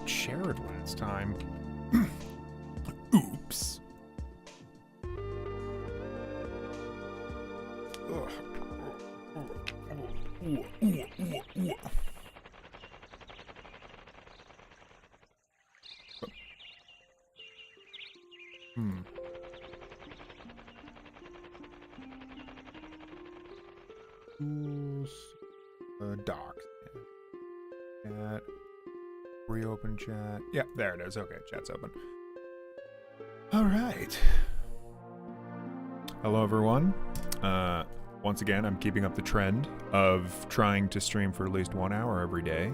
Shared last time. Oops. Docs. Chat. Reopen chat. Yeah, there it is. Okay, chat's open. All right. Hello, everyone. Once again, I'm keeping up the trend of trying to stream for at least 1 hour every day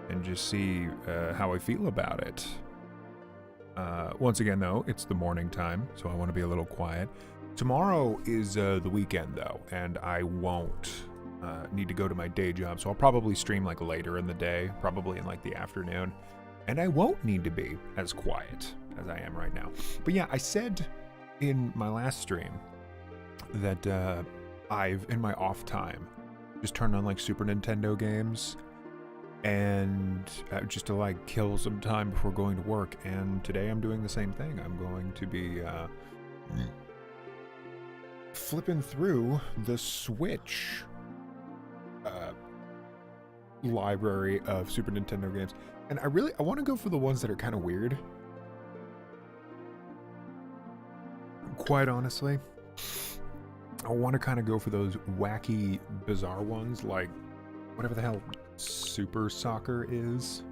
and just see how I feel about it. Once again, though, it's the morning time, so I want to be a little quiet. Tomorrow is the weekend, though, and I won't need to go to my day job, so I'll probably stream like later in the day, probably in like the afternoon, and I won't need to be as quiet as I am right now. But yeah, I said in my last stream that I've, in my off time, just turned on like Super Nintendo games and just to like kill some time before going to work, and today I'm doing the same thing. I'm going to be flipping through the Switch library of Super Nintendo games, and I want to go for the ones that are kind of weird, quite honestly. I want to kind of go for those wacky, bizarre ones, like whatever the hell Super Soccer is.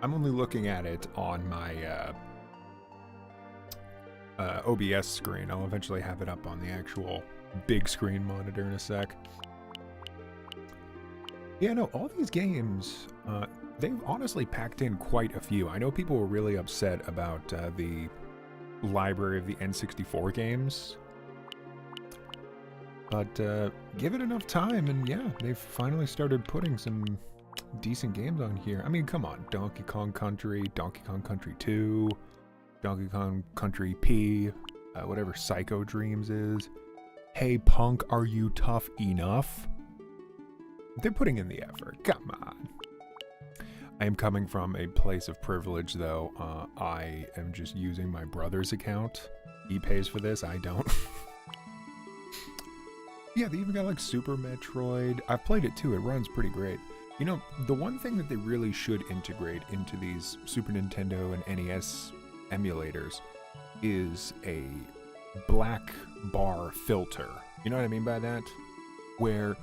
I'm only looking at it on my OBS screen. I'll eventually have it up on the actual big screen monitor in a sec. Yeah, no, all these games, they've honestly packed in quite a few. I know people were really upset about the library of the N64 games, but give it enough time, and yeah, they've finally started putting some decent games on here. I mean, come on, Donkey Kong Country, Donkey Kong Country 2, Donkey Kong Country P, whatever Psycho Dreams is. Hey Punk, are you tough enough? They're putting in the effort. Come on. I am coming from a place of privilege, though. I am just using my brother's account. He pays for this. I don't. Yeah, they even got like Super Metroid. I've played it too. It runs pretty great. You know, the one thing that they really should integrate into these Super Nintendo and NES emulators is a black bar filter. You know what I mean by that? Where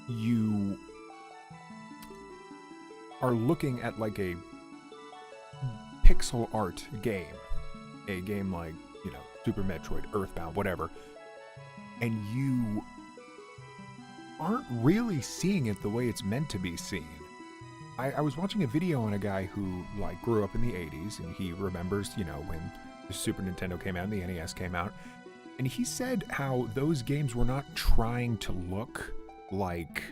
you are looking at like a pixel art game, a game like, you know, Super Metroid, Earthbound, whatever, and you aren't really seeing it the way it's meant to be seen. I was watching a video on a guy who like grew up in the 80s, and he remembers, you know, when the Super Nintendo came out and the NES came out, and he said how those games were not trying to look like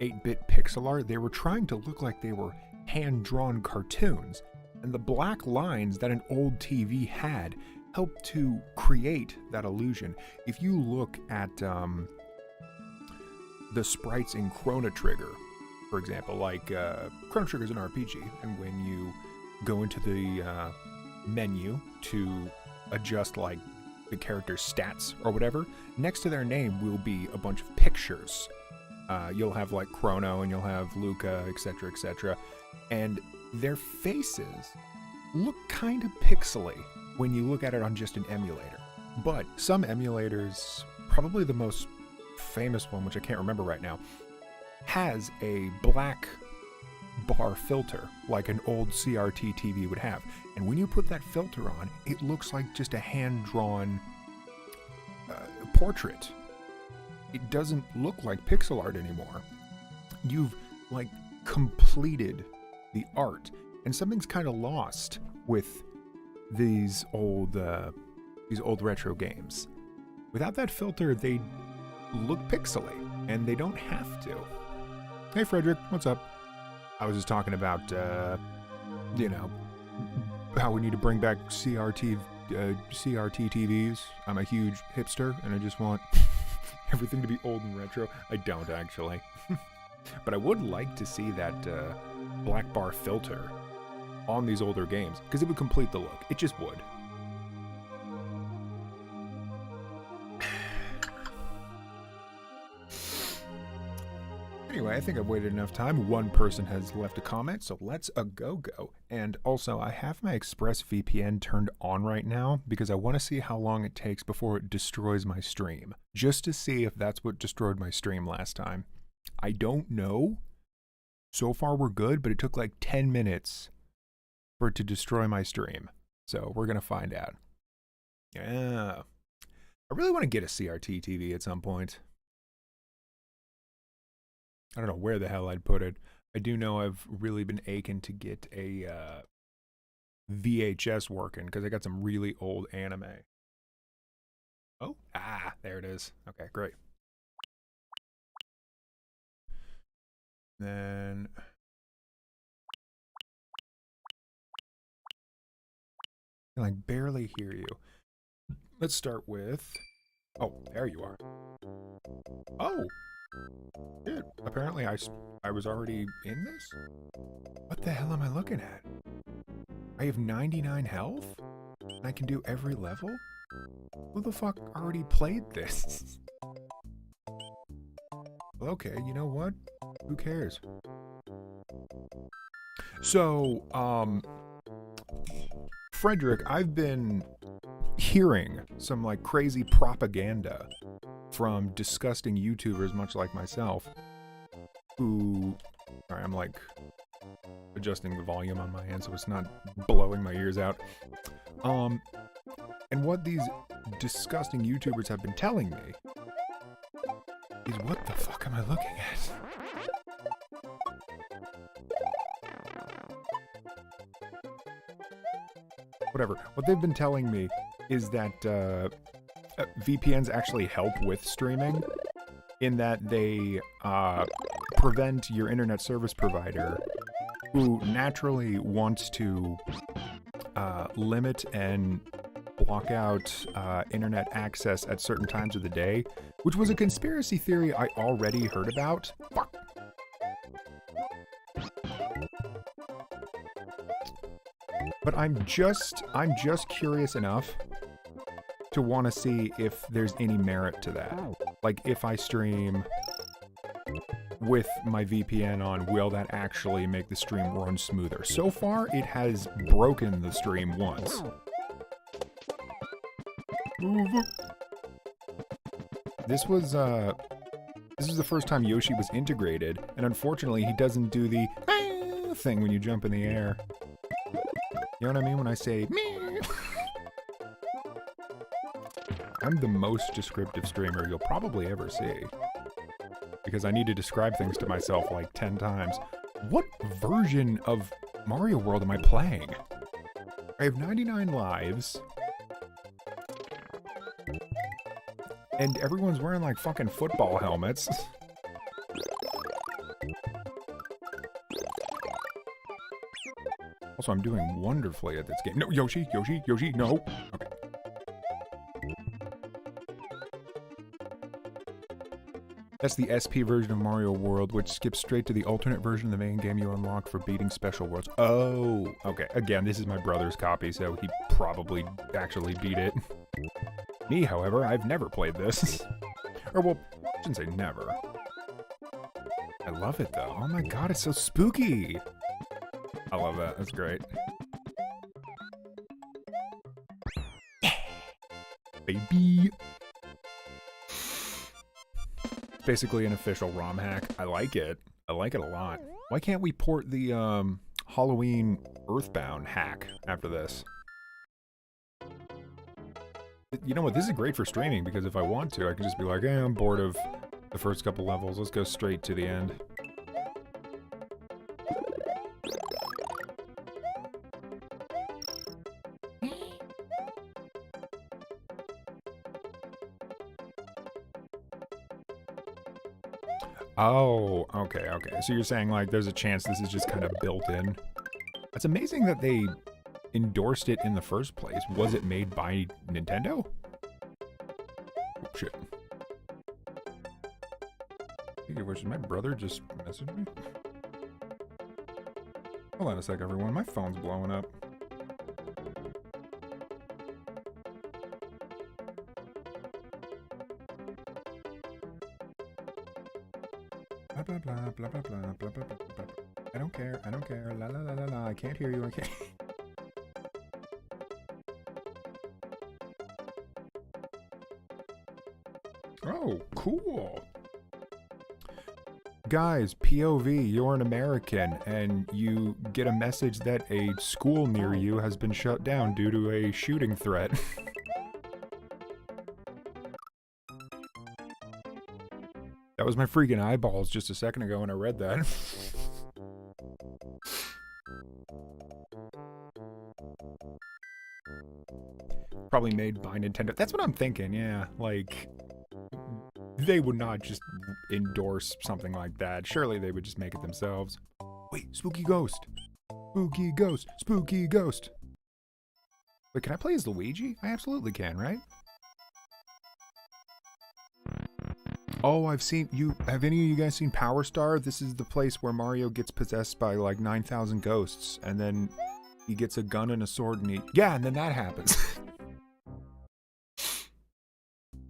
8-bit pixel art. They were trying to look like they were hand-drawn cartoons, and the black lines that an old TV had helped to create that illusion. If you look at the sprites in Chrono Trigger, for example, like Chrono Trigger is an RPG, and when you go into the menu to adjust like the character's stats or whatever, next to their name will be a bunch of pictures. You'll have like Chrono and you'll have Luca, etc., and their faces look kind of pixely when you look at it on just an emulator. But some emulators, probably the most famous one, which I can't remember right now, has a black bar filter like an old CRT TV would have. And when you put that filter on, it looks like just a hand-drawn portrait. It doesn't look like pixel art anymore. You've like completed the art, and something's kind of lost with these old retro games. Without that filter, they look pixely, and they don't have to. Hey Frederick, what's up? I was just talking about, how we need to bring back CRT TVs. I'm a huge hipster, and I just want everything to be old and retro. I don't, actually. But I would like to see that black bar filter on these older games, because it would complete the look. It just would. Anyway, I think I've waited enough time. One person has left a comment, so let's go. And also, I have my ExpressVPN turned on right now because I want to see how long it takes before it destroys my stream. Just to see if that's what destroyed my stream last time. I don't know. So far, we're good, but it took like 10 minutes for it to destroy my stream. So we're going to find out. Yeah. I really want to get a CRT TV at some point. I don't know where the hell I'd put it. I do know I've really been aching to get a VHS working because I got some really old anime. Oh, there it is. Okay, great. Then I can like barely hear you. Let's start with, oh, there you are. Oh, shit. Apparently I was already in this? What the hell am I looking at? I have 99 health? And I can do every level? Who the fuck already played this? Well, okay, you know what? Who cares? So, Frederick, I've been hearing some like crazy propaganda from disgusting YouTubers much like myself who, sorry, I'm like adjusting the volume on my end so it's not blowing my ears out. And what these disgusting YouTubers have been telling me is, what the fuck am I looking at? Whatever. What they've been telling me is that VPNs actually help with streaming in that they prevent your internet service provider, who naturally wants to limit and block out internet access at certain times of the day, which was a conspiracy theory I already heard about. Fuck. But I'm just curious enough to want to see if there's any merit to that. Like, if I stream with my VPN on, will that actually make the stream run smoother? So far, it has broken the stream once. This was the first time Yoshi was integrated, and unfortunately, he doesn't do the thing when you jump in the air. You know what I mean when I say meh? I'm the most descriptive streamer you'll probably ever see, because I need to describe things to myself like 10 times. What version of Mario World am I playing? I have 99 lives, and everyone's wearing like fucking football helmets. Also, I'm doing wonderfully at this game. No, Yoshi, no. Okay. That's the SP version of Mario World, which skips straight to the alternate version of the main game you unlock for beating special worlds. Oh, okay. Again, this is my brother's copy, so he probably actually beat it. Me, however, I've never played this. Or, well, I shouldn't say never. I love it, though. Oh my god, it's so spooky! I love that. That's great. Baby! Basically an official ROM hack. I like it. I like it a lot. Why can't we port the Halloween Earthbound hack after this? You know what? This is great for streaming because if I want to, I can just be like, hey, I'm bored of the first couple levels. Let's go straight to the end. Oh, okay. So you're saying, like, there's a chance this is just kind of built in. It's amazing that they endorsed it in the first place. Was it made by Nintendo? Oh, shit. Did my brother just message me? Hold on a sec, everyone. My phone's blowing up. Blah, blah, blah, blah, blah, blah, blah, blah, blah, blah. I don't care, la la la la la, I can't hear you, I can't. Oh, cool. Guys, POV, you're an American, and you get a message that a school near you has been shut down due to a shooting threat. That was my freaking eyeballs just a second ago when I read that. Probably made by Nintendo. That's what I'm thinking, yeah. Like, they would not just endorse something like that. Surely they would just make it themselves. Wait, spooky ghost. Spooky ghost. Spooky ghost. Wait, can I play as Luigi? I absolutely can, right? Oh, I've seen you. Have any of you guys seen Power Star? This is the place where Mario gets possessed by like 9,000 ghosts, and then he gets a gun and a sword, and and then that happens.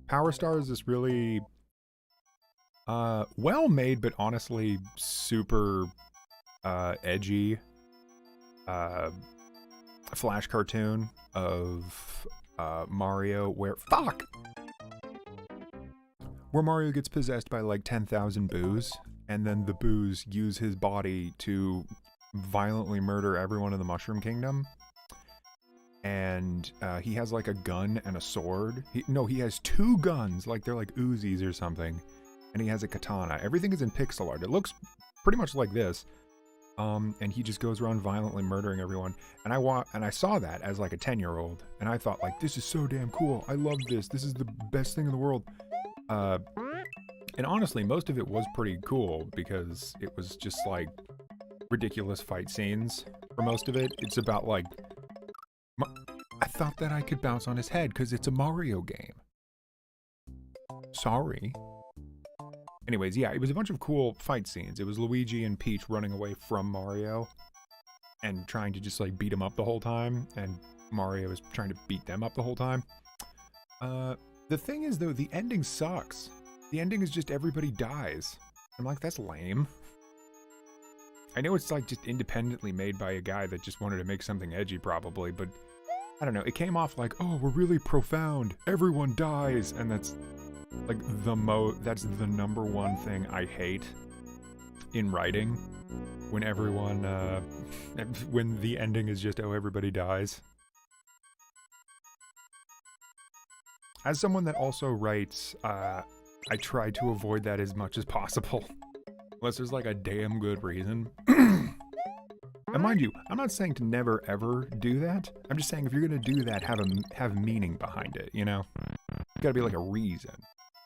Power Star is this really well made, but honestly super edgy flash cartoon of Mario where Mario gets possessed by like 10,000 boos, and then the boos use his body to violently murder everyone in the Mushroom Kingdom. And he has like a gun and a sword. He has two guns, like they're like Uzis or something. And he has a katana. Everything is in pixel art. It looks pretty much like this. And he just goes around violently murdering everyone. And I saw that as like a 10-year-old, and I thought like, this is so damn cool. I love this. This is the best thing in the world. And honestly, most of it was pretty cool because it was just like ridiculous fight scenes for most of it. It's about like, I thought that I could bounce on his head because it's a Mario game. Sorry. Anyways, yeah, it was a bunch of cool fight scenes. It was Luigi and Peach running away from Mario and trying to just like beat him up the whole time, and Mario is trying to beat them up the whole time. The thing is, though, the ending sucks. The ending is just everybody dies. I'm like, that's lame. I know it's like just independently made by a guy that just wanted to make something edgy probably, but I don't know. It came off like, oh, we're really profound. Everyone dies. And that's like that's the number one thing I hate in writing. When everyone, when the ending is just, oh, everybody dies. As someone that also writes, I try to avoid that as much as possible. Unless there's like a damn good reason. And mind you, I'm not saying to never ever do that. I'm just saying if you're gonna do that, have meaning behind it, you know? There's gotta be like a reason.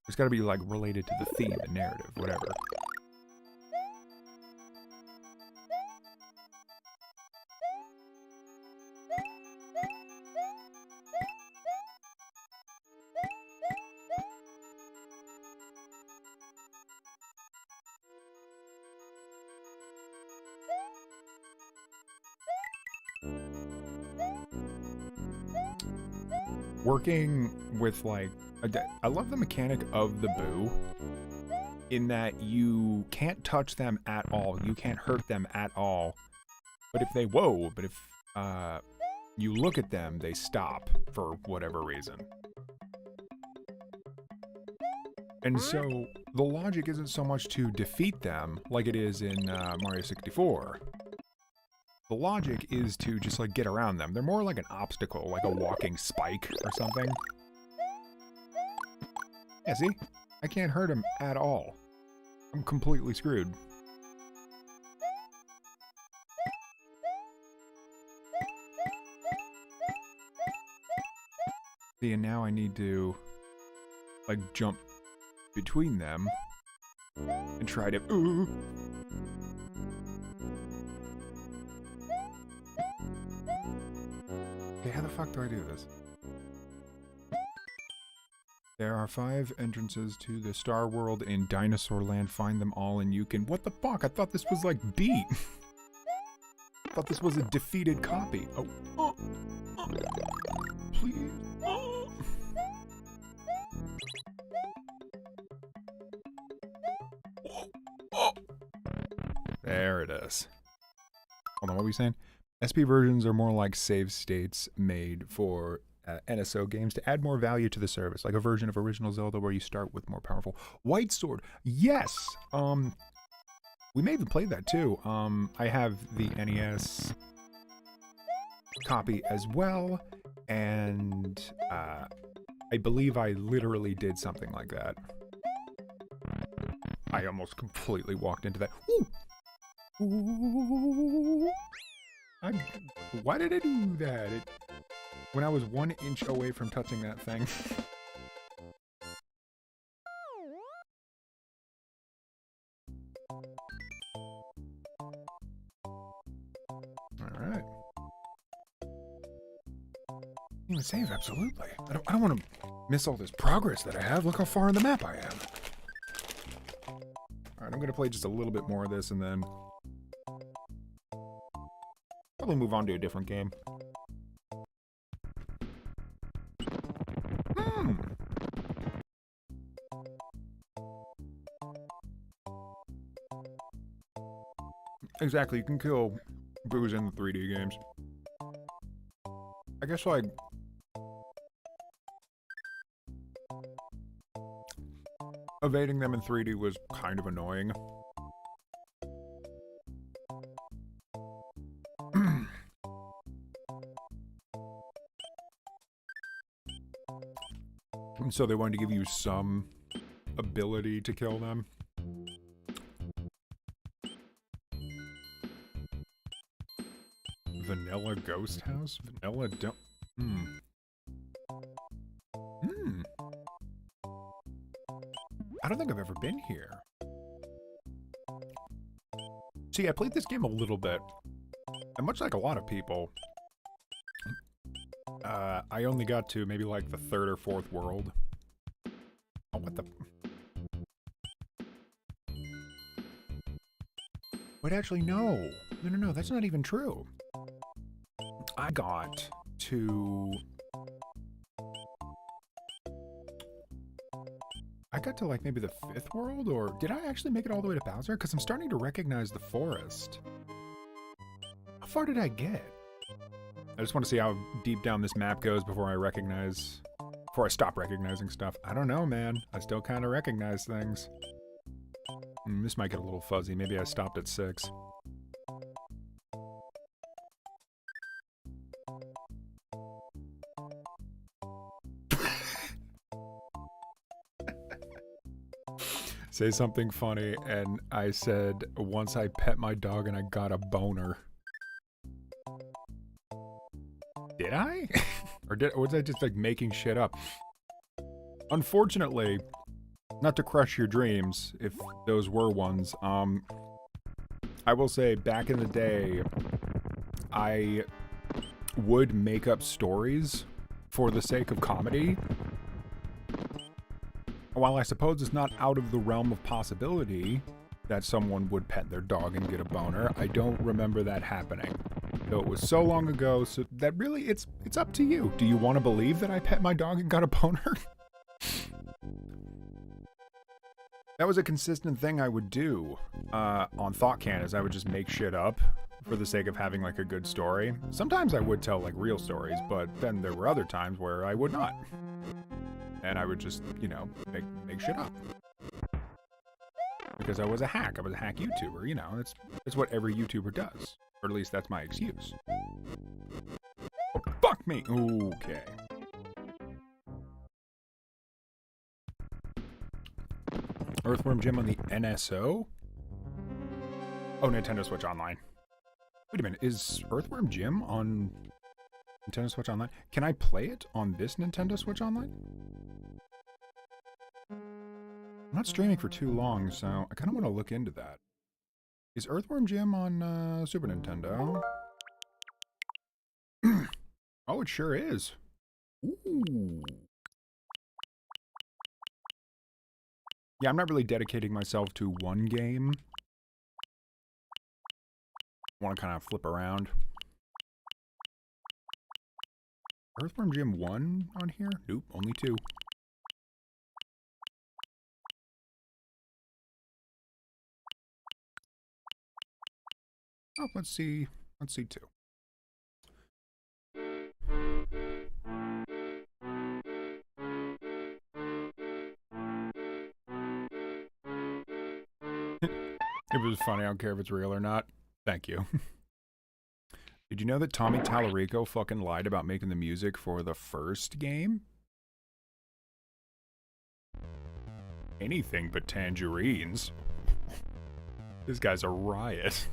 There's gotta be like related to the theme, the narrative, whatever. working with, like, I love the mechanic of the Boo, in that you can't touch them at all. You can't hurt them at all. But if you look at them, they stop for whatever reason. And so the logic isn't so much to defeat them like it is in Mario 64. The logic is to just, like, get around them. They're more like an obstacle, like a walking spike or something. Yeah, see? I can't hurt him at all. I'm completely screwed. See, and now I need to, like, jump between them and try to... Ooh. Okay, how the fuck do I do this? There are 5 entrances to the Star World in Dinosaur Land. Find them all and you can... What the fuck? I thought this was like beat. I thought this was a defeated copy. Oh. Please. There it is. Hold on, what were you saying? SP versions are more like save states made for NSO games to add more value to the service, like a version of Original Zelda where you start with more powerful White Sword. Yes! We may even play that too. I have the NES copy as well, and I believe I literally did something like that. I almost completely walked into that. Ooh! Ooh! Why did I do that? When I was 1 inch away from touching that thing. Alright. Even save, absolutely. I don't want to miss all this progress that I have. Look how far on the map I am. Alright, I'm going to play just a little bit more of this and then probably move on to a different game. Exactly, you can kill Boos in the 3D games. I guess, like, evading them in 3D was kind of annoying. And so they wanted to give you some ability to kill them. Vanilla Ghost House? Vanilla don't... I don't think I've ever been here. See, I played this game a little bit. And much like a lot of people, I only got to maybe like the 3rd or 4th world. Oh, what the... Wait, actually, no. No, that's not even true. I got to like maybe the 5th world, or did I actually make it all the way to Bowser? Because I'm starting to recognize the forest. How far did I get? I just want to see how deep down this map goes before I stop recognizing stuff. I don't know, man. I still kind of recognize things. This might get a little fuzzy. Maybe I stopped at 6. Say something funny, and I said, once I pet my dog and I got a boner. Did I? or was I just like making shit up? Unfortunately, not to crush your dreams, if those were ones, I will say back in the day, I would make up stories for the sake of comedy. While I suppose it's not out of the realm of possibility that someone would pet their dog and get a boner, I don't remember that happening. Though it was so long ago, so that really, it's up to you. Do you want to believe that I pet my dog and got a boner? That was a consistent thing I would do on Thought Can, is I would just make shit up for the sake of having like a good story. Sometimes I would tell like real stories, but then there were other times where I would not. And I would just, you know, make shit up. Because I was a hack. I was a hack YouTuber, you know. That's what every YouTuber does. Or at least that's my excuse. Oh, fuck me! Okay. Earthworm Jim on the NSO? Oh, Nintendo Switch Online. Wait a minute, is Earthworm Jim on Nintendo Switch Online? Can I play it on this Nintendo Switch Online? I'm not streaming for too long, so I kind of want to look into that. Is Earthworm Jim on Super Nintendo? Oh, it sure is. Ooh. Yeah, I'm not really dedicating myself to one game. I want to kind of flip around. Earthworm Jim 1 on here? Nope, only 2. Oh, let's see 2. It was funny, I don't care if it's real or not. Thank you. Did you know that Tommy Tallarico fucking lied about making the music for the first game? Anything but tangerines. This guy's a riot.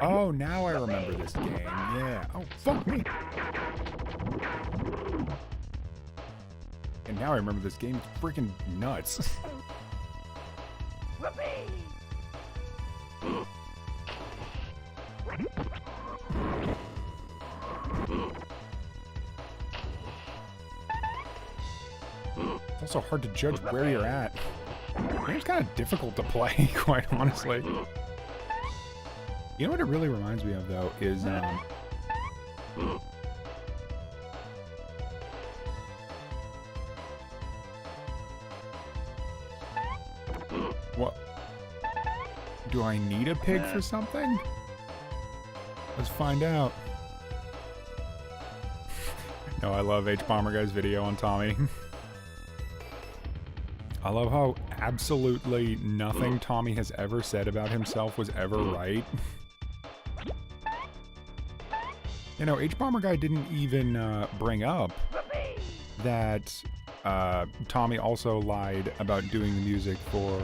Oh, now I remember this game. Yeah. Oh, fuck me. And now I remember this game. It's freaking nuts. It's also hard to judge where you're at. It's kind of difficult to play, quite honestly. You know what it really reminds me of, though, is, what? Do I need a pig for something? Let's find out. No, I love H-Bomber Guy's video on Tommy. I love how absolutely nothing Tommy has ever said about himself was ever right. You know, H-Bomber Guy didn't even bring up that Tommy also lied about doing the music for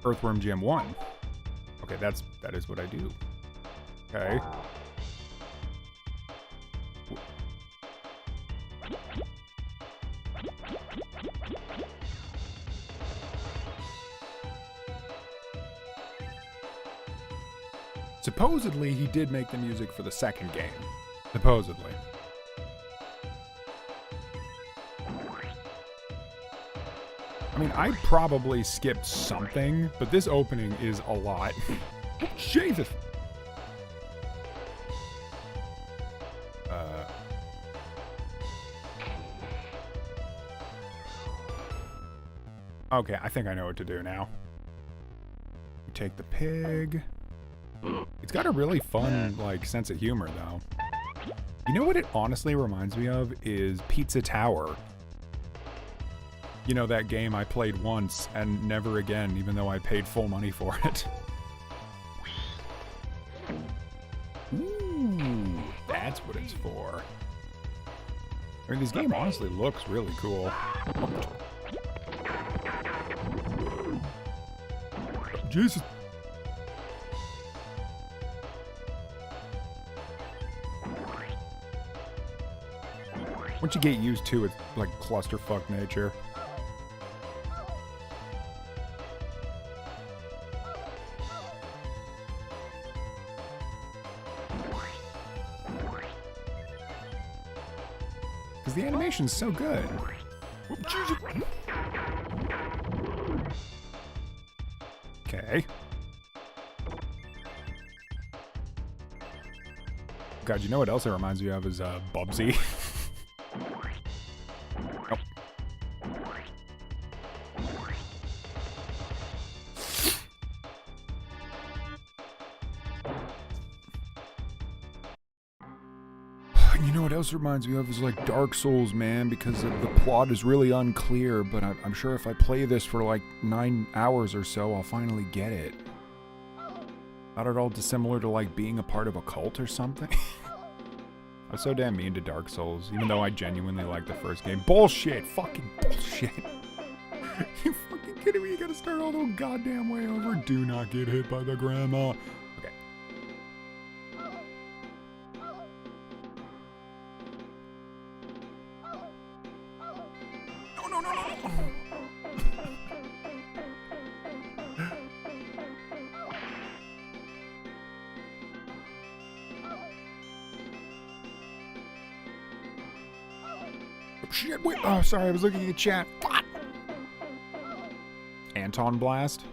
Earthworm Jim 1. Okay, that is what I do. Okay. Supposedly, he did make the music for the second game. Supposedly. I mean, I probably skipped something, but this opening is a lot. Jesus! Okay, I think I know what to do now. You take the pig. It's got a really fun, like, sense of humor, though. You know what it honestly reminds me of is Pizza Tower. You know, that game I played once and never again, even though I paid full money for it. Ooh, that's what it's for. I mean, this game honestly looks really cool. Jesus. Once you get used to it, like clusterfuck nature. Because the animation's so good. Okay. God, you know what else it reminds me of is Bubsy. Oh. You know what else reminds me of is like Dark Souls, man, because the plot is really unclear, but I'm sure if I play this for like 9 hours or so, I'll finally get it. Not at all dissimilar to like being a part of a cult or something. I was so damn mean to Dark Souls, even though I genuinely liked the first game. Bullshit! Fucking bullshit! You fucking kidding me? You gotta start all the goddamn way over. Do not get hit by the grandma. Okay. No. Shit, wait. Oh, sorry, I was looking at the chat. Fuck. Anton Blast?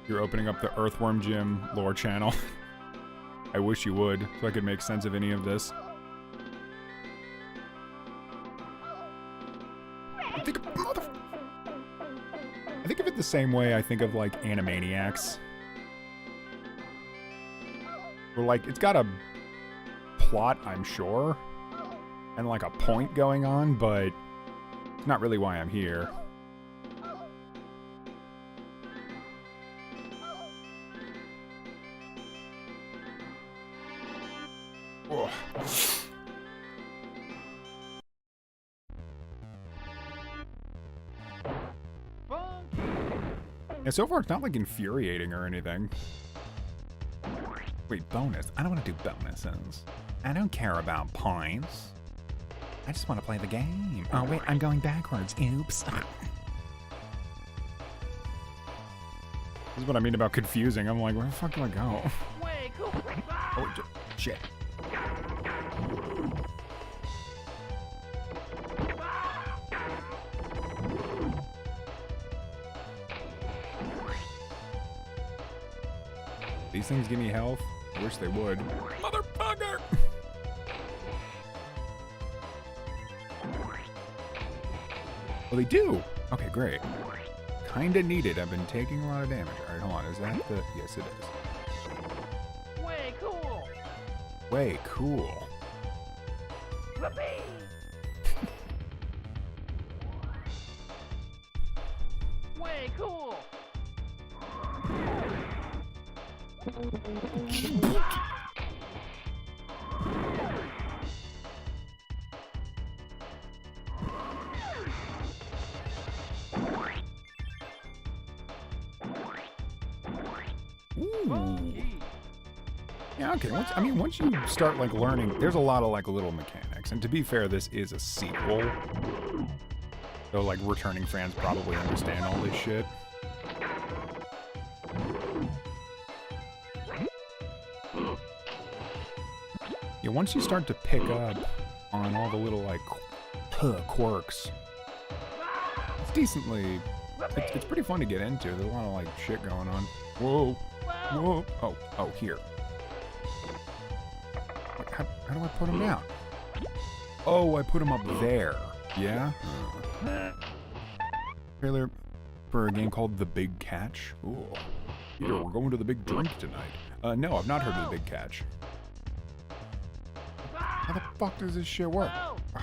You're opening up the Earthworm Jim lore channel. I wish you would, so I could make sense of any of this. I think of it the same way I think of, like, Animaniacs. Where, like, it's got a plot, I'm sure, and like a point going on, but it's not really why I'm here. Ugh. Yeah, so far it's not like infuriating or anything. Wait, bonus? I don't want to do bonuses. I don't care about points. I just want to play the game. Oh, wait, I'm going backwards. Oops. This is what I mean about confusing. I'm like, where the fuck do I go? Oh, shit. These things give me health? I wish they would. Motherfucker! Well, they do! Okay, great. Kinda needed. I've been taking a lot of damage. Alright, hold on. Is that the... Yes, it is. Way cool! Way cool. Way cool! Ooh. Yeah, okay. Once you start like learning, there's a lot of like little mechanics. And to be fair, this is a sequel. So like returning fans probably understand all this shit. Yeah, once you start to pick up on all the little like quirks, it's decently, it's pretty fun to get into. There's a lot of like shit going on. Whoa, whoa, oh, here. How do I put him down? Oh, I put him up there. Yeah? Trailer for a game called The Big Catch. Ooh. Here, we're going to the big drink tonight. No, I've not heard of The Big Catch. How the fuck does this shit work? Ugh.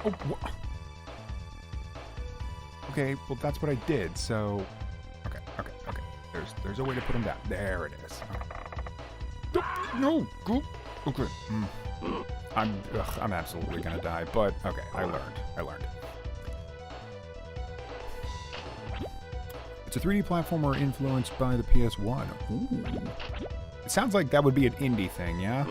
Oh, what? Okay, well that's what I did, so... Okay. There's a way to put him down. There it is. Okay. No! Go! Okay. I'm absolutely gonna die, but okay, I learned. It's a 3D platformer influenced by the PS1. Ooh. It sounds like that would be an indie thing, yeah?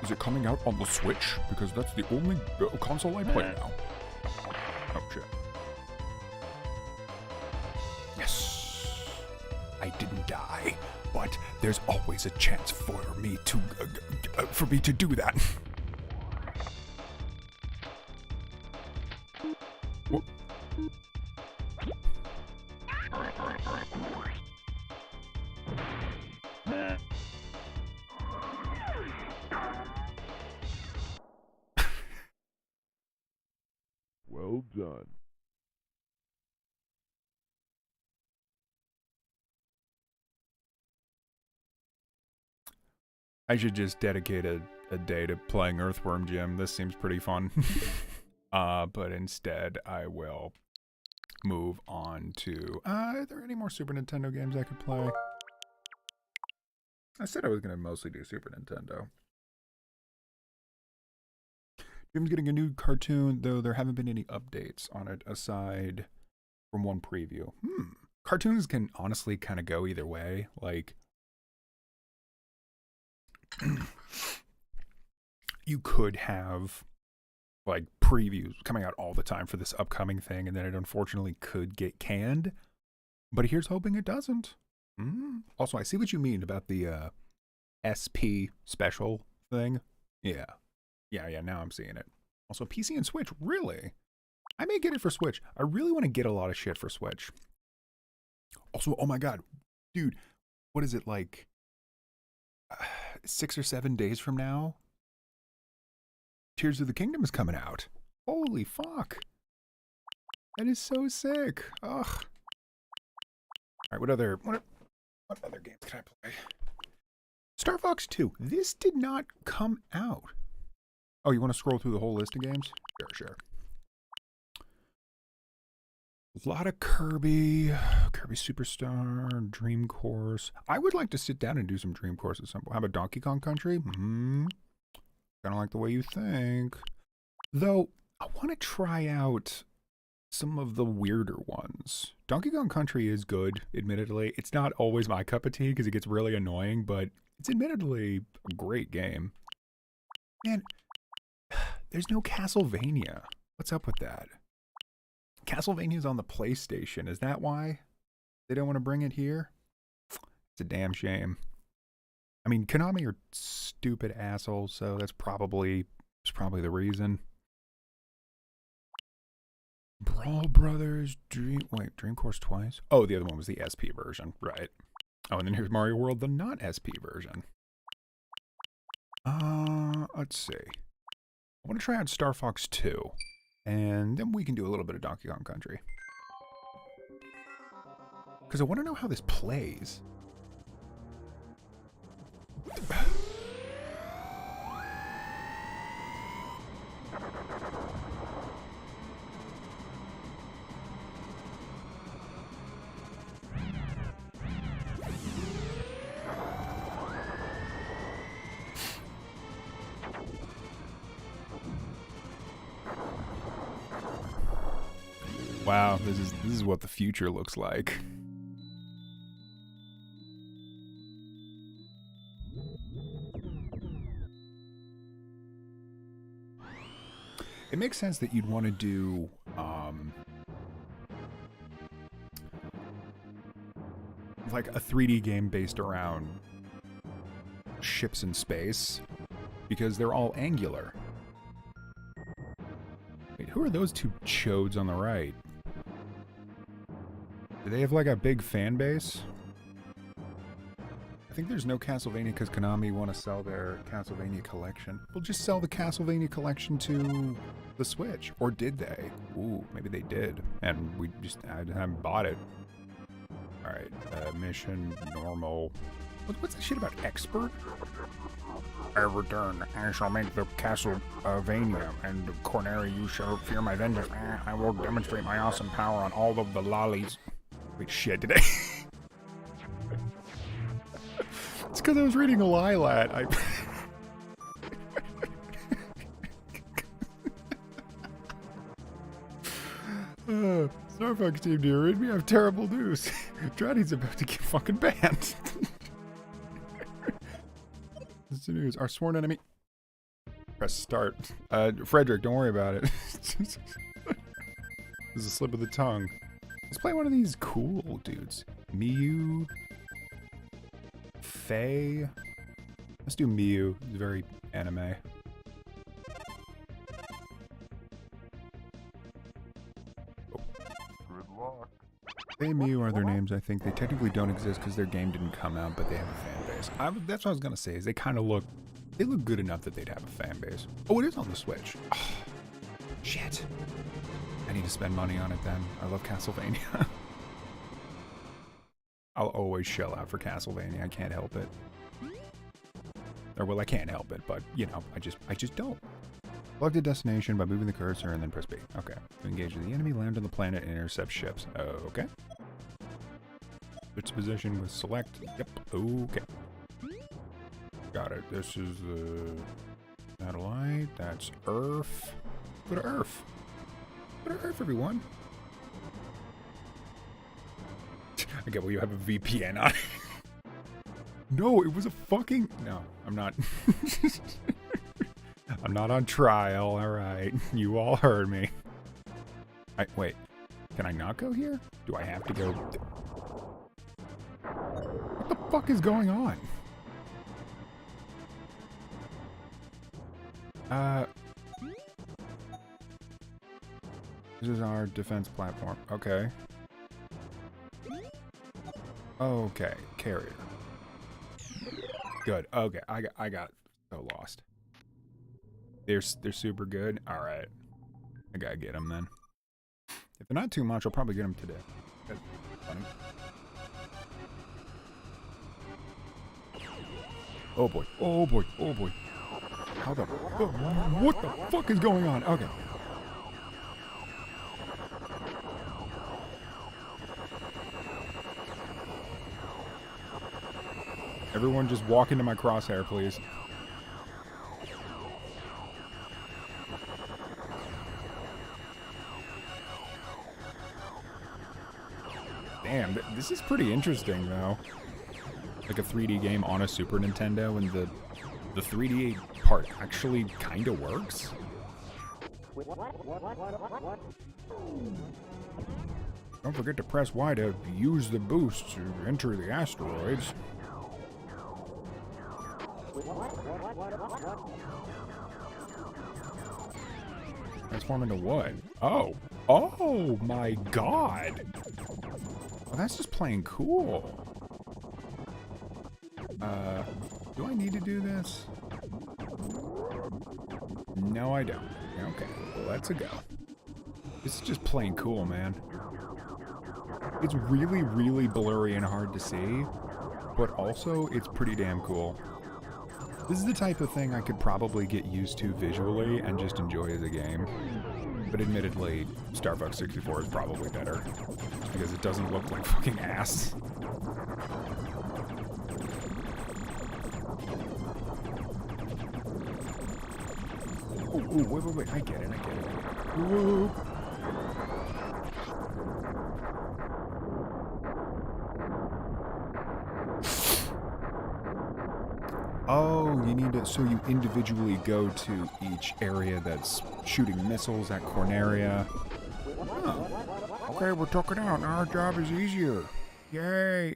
Is it coming out on the Switch? Because that's the only console I play now. Oh, shit. Yes! I didn't die, but there's always a chance for me to do that. Well done. I should just dedicate a day to playing Earthworm Jim. This seems pretty fun. But instead, I will move on to... are there any more Super Nintendo games I could play? I said I was going to mostly do Super Nintendo. Jim's getting a new cartoon, though there haven't been any updates on it aside from one preview. Cartoons can honestly kind of go either way. Like, you could have like previews coming out all the time for this upcoming thing, and then it unfortunately could get canned. But here's hoping it doesn't. Also, I see what you mean about the SP special thing. Yeah. Now I'm seeing it. Also, PC and Switch, really? I may get it for Switch. I really want to get a lot of shit for Switch. Also, oh my god, dude, what is it like? 6 or 7 days from now, Tears of the Kingdom is coming out. Holy fuck. That is so sick. Ugh. Alright, what other games can I play? Star Fox 2. This did not come out. Oh, you want to scroll through the whole list of games? Sure. A lot of Kirby Superstar, Dream Course. I would like to sit down and do some Dream Course at some point. How about Donkey Kong Country? Kind of like the way you think. Though, I want to try out some of the weirder ones. Donkey Kong Country is good, admittedly. It's not always my cup of tea because it gets really annoying, but it's admittedly a great game. Man, there's no Castlevania. What's up with that? Castlevania's on the PlayStation. Is that why they don't want to bring it here? It's a damn shame. I mean, Konami are stupid assholes, so that's probably the reason. Brawl Brothers, Dream Course twice? Oh, the other one was the SP version, right. Oh, and then here's Mario World, the not SP version. Let's see. I want to try out Star Fox 2. And then we can do a little bit of Donkey Kong Country. Because I want to know how this plays. Wow, this is what the future looks like. It makes sense that you'd want to do like a 3D game based around ships in space because they're all angular. Wait, who are those two chodes on the right? Do they have like a big fan base? I think there's no Castlevania because Konami want to sell their Castlevania collection. We'll just sell the Castlevania collection to the Switch. Or did they? Ooh, maybe they did. And I haven't bought it. Alright, mission, normal. What's that shit about expert? I return. I shall make the Castlevania, and Cornery, you shall fear my vengeance. I will demonstrate my awesome power on all of the lollies. Wait, shit, did I? It's because I was reading a Lilat. Star Fox team, do you read me? I have terrible news. Draddy's about to get fucking banned. What's the news? Our sworn enemy. Press start. Frederick, don't worry about it. This is a slip of the tongue. Let's play one of these cool dudes. Miyu. Faye. Let's do Miyu. It's very anime. Faye and Miyu are their names, I think. They technically don't exist because their game didn't come out, but they have a fan base. That's what I was going to say, is they kind of look good enough that they'd have a fan base. Oh, it is on the Switch. Oh, shit. I need to spend money on it then. I love Castlevania. I'll always shell out for Castlevania. I can't help it. Or, well, I can't help it, but, you know, I just don't. Select a destination by moving the cursor and then press B. Okay. To engage the enemy, land on the planet, and intercept ships. Okay. Switch position with select. Yep. Okay. Got it. This is the satellite. That's Earth. Go to Earth. Go to Earth, everyone. I get, well, you have a VPN on. No, it was a fucking... No, I'm not. I'm not on trial, alright. You all heard me. Wait. Can I not go here? Do I have to go... What the fuck is going on? This is our defense platform. Okay. Okay, carrier. Good. Okay, I got so lost. They're super good. All right, I gotta get them then. If they're not too much, I'll probably get them today. That's funny. Oh boy! Oh boy! Oh boy! How the? What the fuck is going on? Okay. Everyone just walk into my crosshair, please. Damn, this is pretty interesting, though. Like a 3D game on a Super Nintendo, and the 3D part actually kind of works. Don't forget to press Y to use the boost to enter the asteroids. Transform into what? Oh. Oh my god. Well, that's just plain cool. Do I need to do this? No, I don't. Okay, well, let's go. This is just plain cool, man. It's really, really blurry and hard to see, but also it's pretty damn cool. This is the type of thing I could probably get used to visually and just enjoy as a game. But admittedly, Star Fox 64 is probably better, because it doesn't look like fucking ass. Oh, wait, I get it. Whoa. Oh, you need to, so you individually go to each area that's shooting missiles at Corneria. Oh. Okay, we took it out. Now our job is easier. Yay.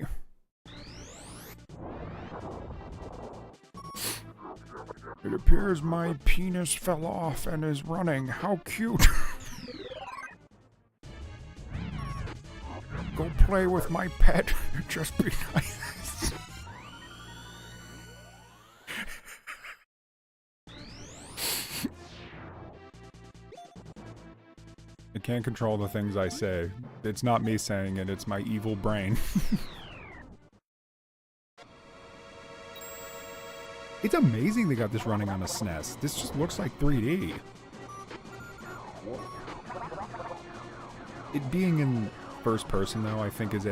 It appears my penis fell off and is running. How cute. Go play with my pet. Just be nice. I can't control the things I say. It's not me saying it, it's my evil brain. It's amazing they got this running on a SNES. This just looks like 3D. It being in first person, though, I think is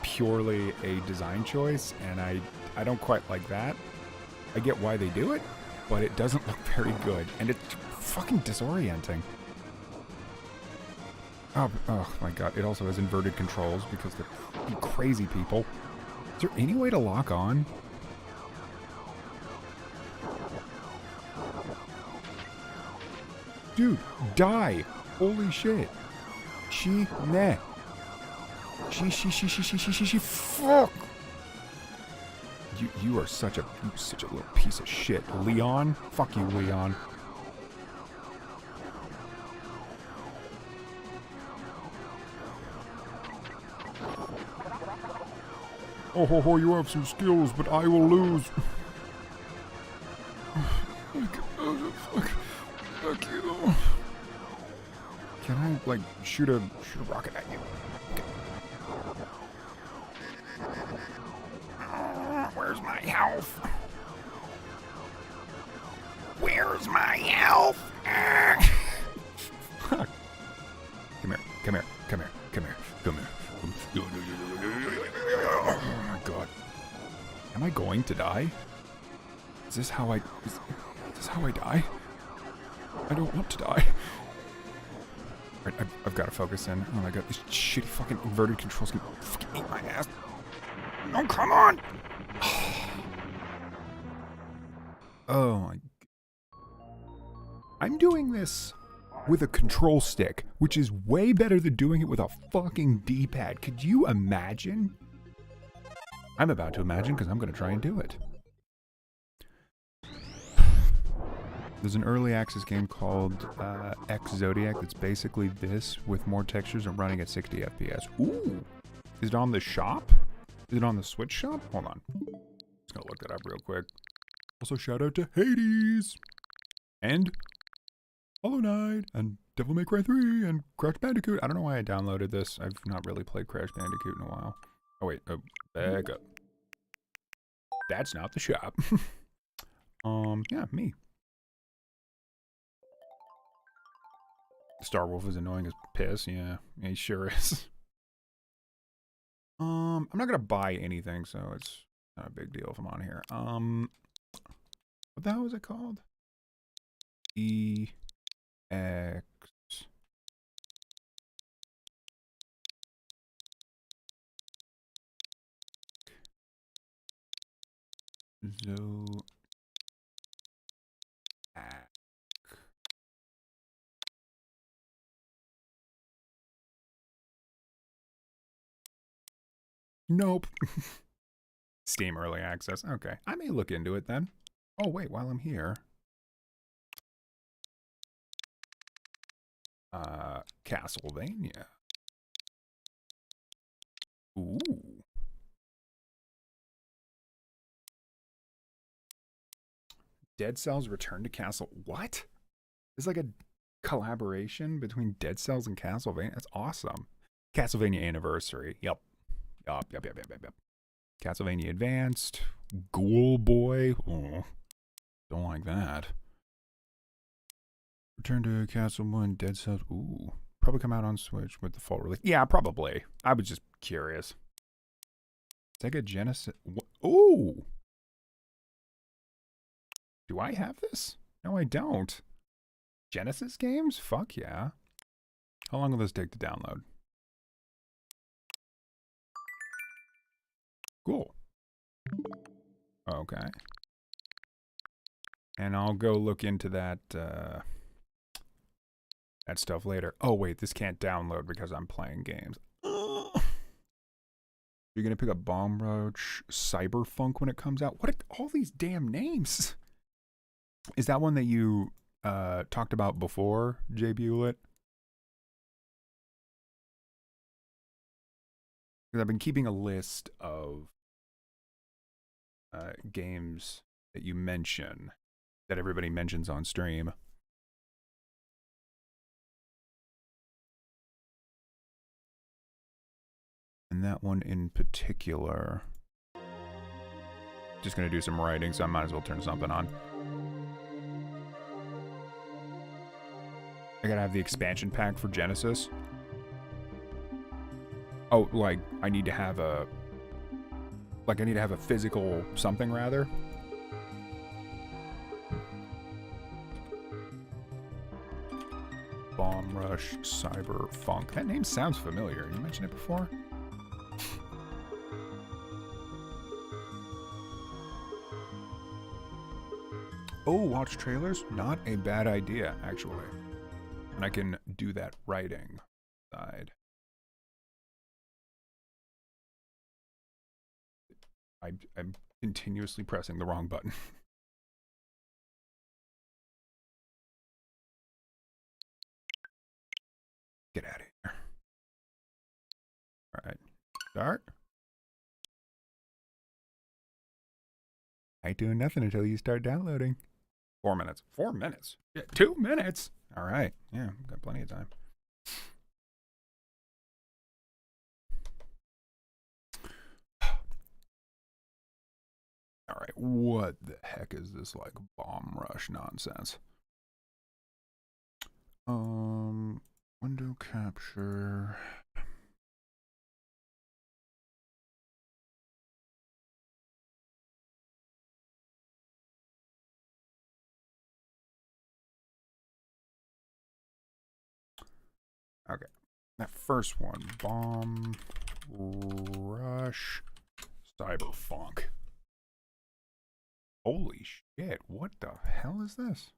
purely a design choice, and I don't quite like that. I get why they do it, but it doesn't look very good, and it's fucking disorienting. Oh my god, it also has inverted controls because they're crazy people. Is there any way to lock on? Dude, die! Holy shit! She fuck! You are such a little piece of shit, Leon. Fuck you, Leon. Oh, you have some skills, but I will lose. Fuck you. Can I, like, shoot a rocket at you? Okay. Where's my health? Where's my health? Come here, come here, come here, come here, come here. Oh my god. Am I going to die? Is this how I die? I don't want to die. Alright, I've got to focus in. Oh my god, these shitty fucking inverted controls can fucking eat my ass. No, come on! Oh my... I'm doing this with a control stick, which is way better than doing it with a fucking D-pad. Could you imagine? I'm about to imagine because I'm going to try and do it. There's an early access game called X Zodiac that's basically this with more textures and running at 60 FPS. Ooh! Is it on the shop? Is it on the Switch shop? Hold on. Just gonna look that up real quick. Also, shout out to Hades! And Hollow Knight, and Devil May Cry 3, and Crash Bandicoot. I don't know why I downloaded this. I've not really played Crash Bandicoot in a while. Oh wait, back up. That's not the shop. Yeah, me. Star Wolf is annoying as piss, yeah. He sure is. I'm not gonna buy anything, so it's not a big deal if I'm on here. What the hell was it called? EX Zodiac. Nope. Steam Early Access. Okay. I may look into it then. Oh, wait, while I'm here. Castlevania. Ooh. Dead Cells Return to Castle. What? It's like a collaboration between Dead Cells and Castlevania. That's awesome. Castlevania Anniversary. Yep. Yep. Castlevania Advanced. Ghoul Boy. Oh, don't like that. Return to Castlevania and Dead Cells. Ooh. Probably come out on Switch with the full release. Yeah, probably. I was just curious. Sega Genesis. Ooh. Do I have this? No, I don't. Genesis games? Fuck yeah. How long will this take to download? Cool. Okay. And I'll go look into that that stuff later. Oh wait, this can't download because I'm playing games. Ugh. You're gonna pick up Bomb Roach, Cyberfunk when it comes out? What are all these damn names? Is that one that you talked about before, Jay Bewlett? Because I've been keeping a list of games that you mention, that everybody mentions on stream. And that one in particular, just gonna do some writing, so I might as well turn something on. I gotta have the expansion pack for Genesis. Oh, like, I need to have a... Like, I need to have a physical something, rather. Bomb Rush, Cyberfunk. That name sounds familiar. You mentioned it before? Oh, watch trailers? Not a bad idea, actually. And I can do that writing side. I'm continuously pressing the wrong button. Get out of here. All right, start. I ain't doing nothing until you start downloading. 4 minutes. 4 minutes? Yeah, 2 minutes? All right. Yeah, got plenty of time. Alright, what the heck is this, like, bomb rush nonsense? Window capture. Okay, that first one, bomb rush cyberfunk. Holy shit, what the hell is this?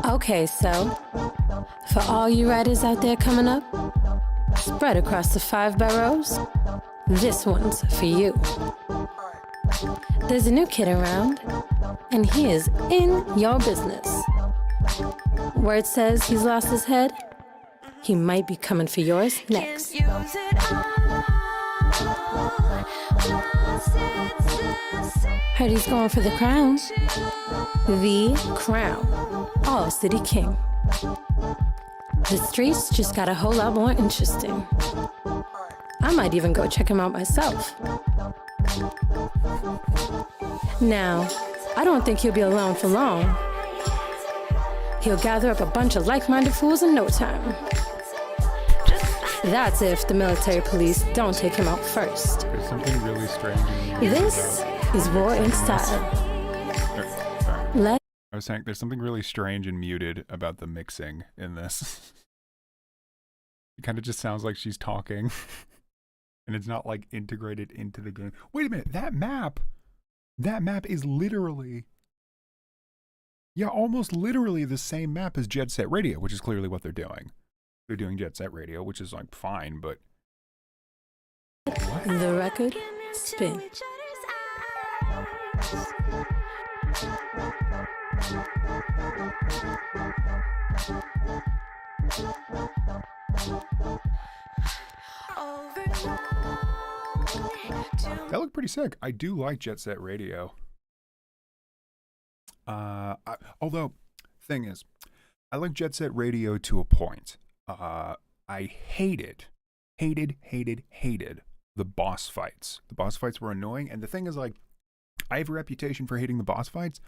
Okay, so for all you writers out there coming up, spread across the 5 boroughs, this one's for you. There's a new kid around, and he is in your business. Word says he's lost his head. He might be coming for yours next. Heard he's going for the crown. The crown. All City King. The streets just got a whole lot more interesting. I might even go check him out myself. Now, I don't think he'll be alone for long. He'll gather up a bunch of like-minded fools in no time. That's if the military police don't take him out first. There's something really strange in This is War in Style. I was saying there's something really strange and muted about the mixing in this. It kind of just sounds like she's talking. And it's not like integrated into the game. Wait a minute, that map is literally, yeah, almost literally the same map as Jet Set Radio, which is clearly what they're doing. They're doing Jet Set Radio, which is like fine, but what? The record spin. That looked pretty sick. I do like Jet Set Radio. Although, thing is, I like Jet Set Radio to a point. I hated the boss fights. The boss fights were annoying, and the thing is, like, I have a reputation for hating the boss fights.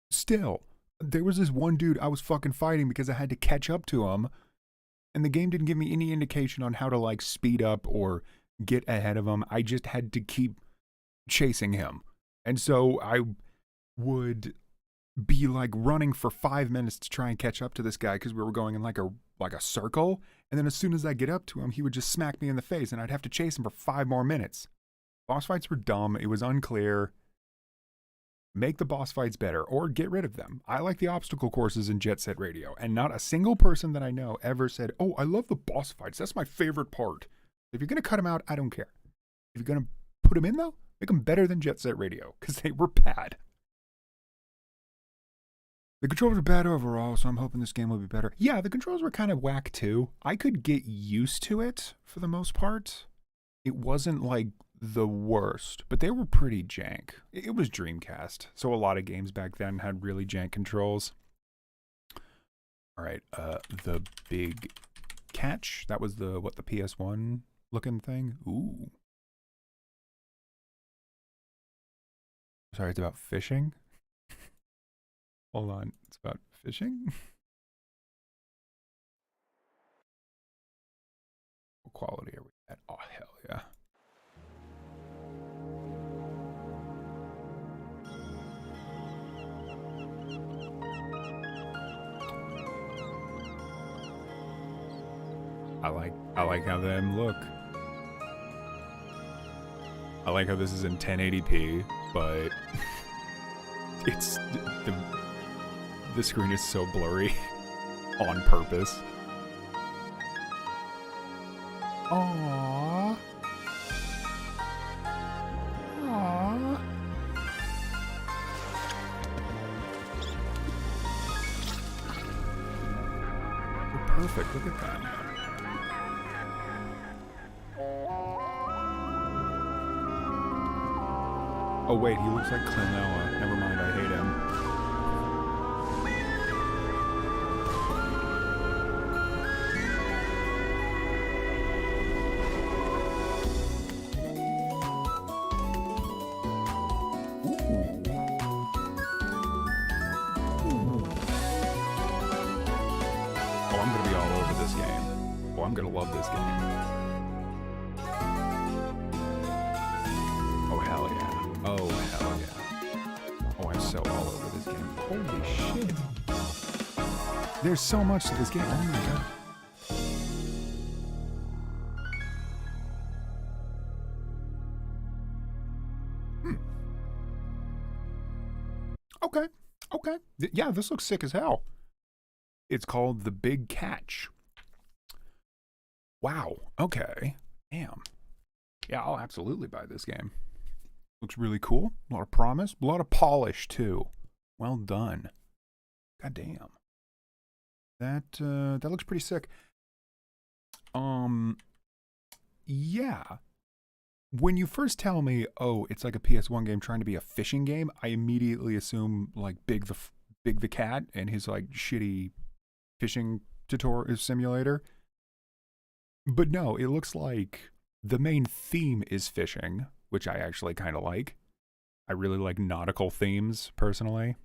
Still, there was this one dude I was fucking fighting because I had to catch up to him, and the game didn't give me any indication on how to, like, speed up or get ahead of him. I just had to keep chasing him. And so I would be like running for 5 minutes to try and catch up to this guy because we were going in like a circle. And then as soon as I get up to him, he would just smack me in the face and I'd have to chase him for 5 more minutes. Boss fights were dumb. It was unclear. Make the boss fights better or get rid of them. I like the obstacle courses in Jet Set Radio, and not a single person that I know ever said, "Oh, I love the boss fights. That's my favorite part." If you're going to cut them out, I don't care. If you're going to put them in, though, make them better than Jet Set Radio, because they were bad. The controls were bad overall, so I'm hoping this game will be better. Yeah, the controls were kind of whack, too. I could get used to it, for the most part. It wasn't, like, the worst, but they were pretty jank. It was Dreamcast, so a lot of games back then had really jank controls. All right, the big catch. That was the PS1 looking thing. Ooh. Sorry, it's about fishing. Hold on, it's about fishing. What quality are we at? Oh, hell yeah. I like how them look. I like how this is in 1080p, but it's the screen is so blurry on purpose. Aww. Aww. They're perfect. Look at that. Oh wait, he looks like Klonoa. Never mind, I hate him. Oh, I'm gonna be all over this game. Oh, I'm gonna love this game. Oh, hell yeah. Oh, hell yeah. Oh, I'm so all over this game. Holy shit. There's so much to this game. Oh my god. Okay. Okay. Yeah, this looks sick as hell. It's called The Big Catch. Wow. Okay. Damn. Yeah, I'll absolutely buy this game. Looks really cool. A lot of promise. A lot of polish, too. Well done. God damn. That looks pretty sick. Yeah. When you first tell me, oh, it's like a PS1 game trying to be a fishing game, I immediately assume like Big the Cat and his like shitty fishing tutorial simulator. But no, it looks like the main theme is fishing, which I actually kind of like. I really like nautical themes, personally.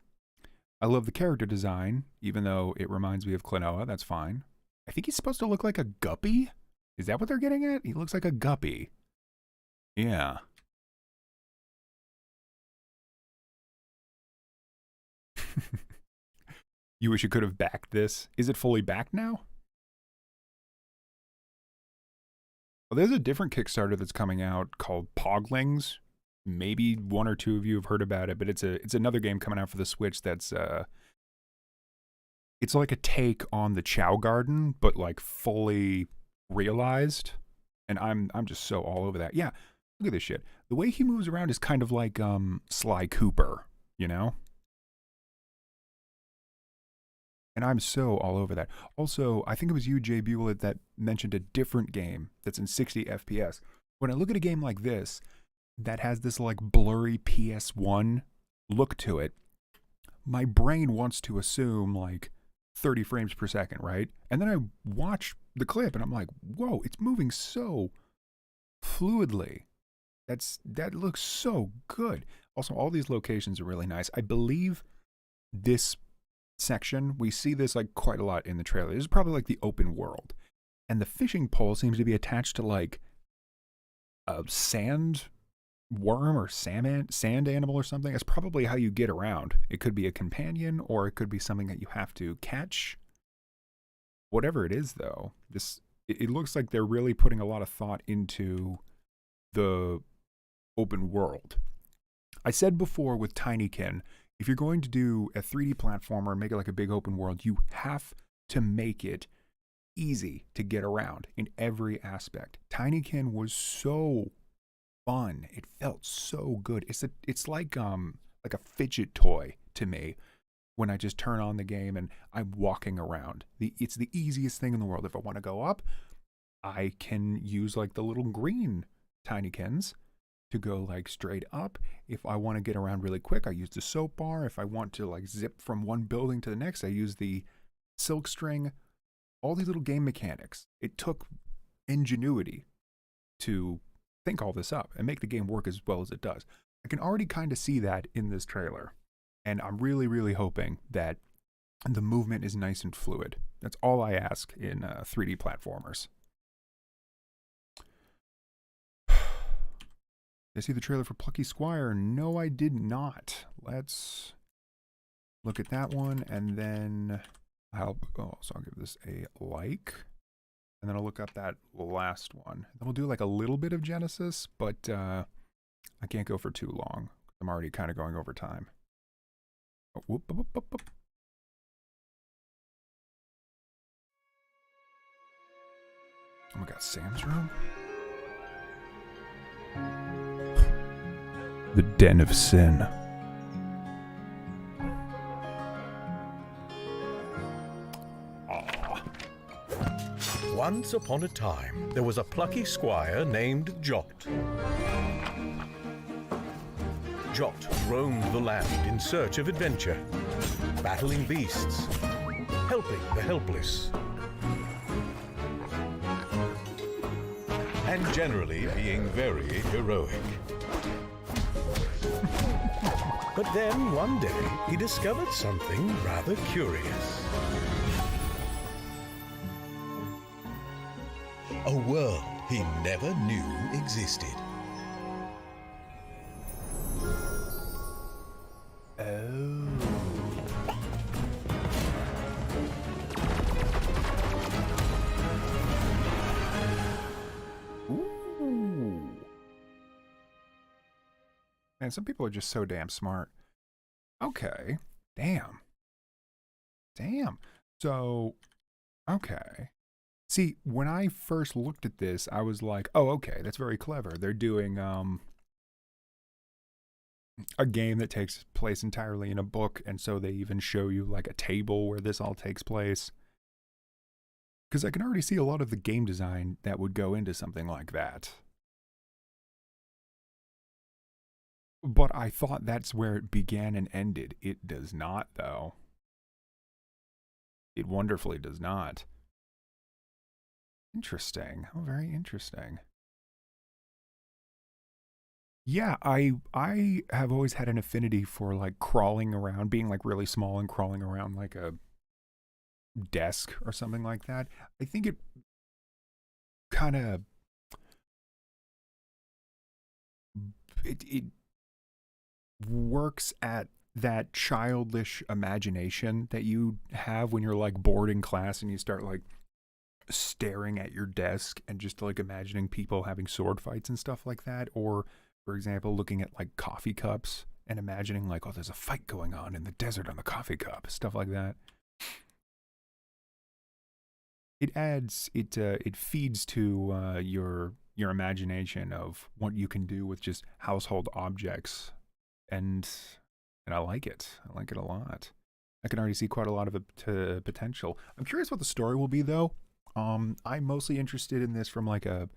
I love the character design, even though it reminds me of Klonoa, that's fine. I think he's supposed to look like a guppy? Is that what they're getting at? He looks like a guppy. Yeah. You wish you could have backed this. Is it fully backed now? Well, there's a different Kickstarter that's coming out called Poglings. Maybe one or two of you have heard about it, but it's another game coming out for the Switch that's it's like a take on the Chow Garden, but like fully realized. And I'm just so all over that. Yeah, look at this shit. The way he moves around is kind of like Sly Cooper, you know? And I'm so all over that. Also, I think it was you, Jay Bewlett, that mentioned a different game that's in 60 FPS. When I look at a game like this, that has this like blurry PS1 look to it, my brain wants to assume like 30 frames per second, right? And then I watch the clip and I'm like, whoa, it's moving so fluidly. That looks so good. Also, all these locations are really nice. I believe this section, we see this like quite a lot in the trailer. This is probably like the open world. And the fishing pole seems to be attached to like a sand worm or sand animal or something. That's probably how you get around. It could be a companion or it could be something that you have to catch. Whatever it is though, it looks like they're really putting a lot of thought into the open world. I said before with Tinykin, if you're going to do a 3D platformer and make it like a big open world, you have to make it easy to get around in every aspect. Tinykin was so fun. It felt so good. It's like a fidget toy to me when I just turn on the game and I'm walking around. It's the easiest thing in the world. If I want to go up, I can use like the little green Tinykins to go like straight up. If I want to get around really quick, I use the soap bar. If I want to like zip from one building to the next, I use the silk string. All these little game mechanics. It took ingenuity to think all this up and make the game work as well as it does. I can already kind of see that in this trailer. And I'm really, really hoping that the movement is nice and fluid. That's all I ask in 3D platformers. Did I see the trailer for Plucky Squire? No, I did not. Let's look at that one, and then I'll give this a like, and then I'll look up that last one. Then we'll do like a little bit of Genesis, but I can't go for too long. I'm already kind of going over time. Oh, whoop, whoop, whoop, whoop. Oh my God, Sam's room? The Den of Sin. Once upon a time, there was a plucky squire named Jot. Jot roamed the land in search of adventure, battling beasts, helping the helpless, and generally being very heroic. But then, one day, he discovered something rather curious. A world he never knew existed. Man, some people are just so damn smart. Okay. Damn. So, okay. See, when I first looked at this, I was like, oh, okay, that's very clever. They're doing a game that takes place entirely in a book, and so they even show you like a table where this all takes place. Because I can already see a lot of the game design that would go into something like that. But I thought that's where it began and ended. It does not, though. It wonderfully does not. Interesting. Oh, very interesting. Yeah, I have always had an affinity for like crawling around, being like really small and crawling around like a desk or something like that. I think it kind of it works at that childish imagination that you have when you're like bored in class and you start like staring at your desk and just like imagining people having sword fights and stuff like that. Or, for example, looking at like coffee cups and imagining like, oh, there's a fight going on in the desert on the coffee cup, stuff like that. It feeds to your imagination of what you can do with just household objects. And I like it. I like it a lot. I can already see quite a lot of potential. I'm curious what the story will be, though. I'm mostly interested in this from like a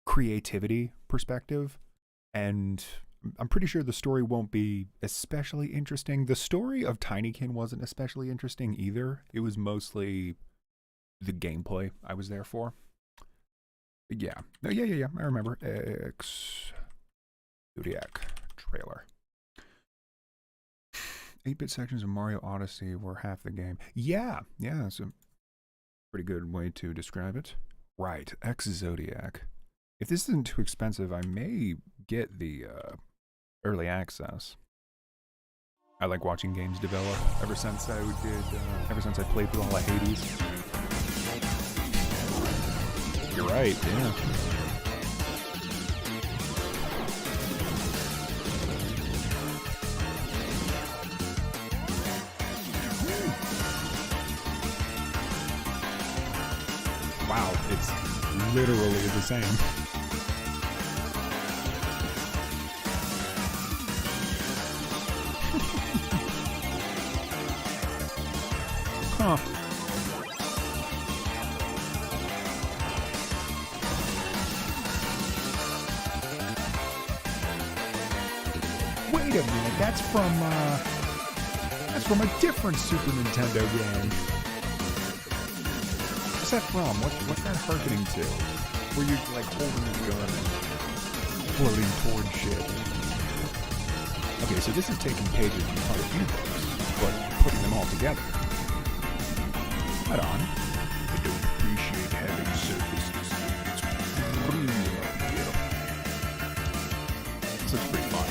creativity perspective, and I'm pretty sure the story won't be especially interesting. The story of Tinykin wasn't especially interesting either. It was mostly the gameplay I was there for. But yeah. Yeah. I remember. Zodiac trailer. 8-bit sections of Mario Odyssey were half the game. Yeah, it's a pretty good way to describe it. Right, Zodiac. If this isn't too expensive, I may get the early access. I like watching games develop. Ever since I played through all of Hades. You're right, yeah. Wow, it's literally the same. Huh. Wait a minute, that's from a different Super Nintendo game. What's that from? What's that harkening to? Where you're like holding a gun and floating towards shit. Okay, so this is taking pages from quite a few books, but putting them all together. Right on. I don't appreciate having surfaces. It's really up here. This looks pretty fun.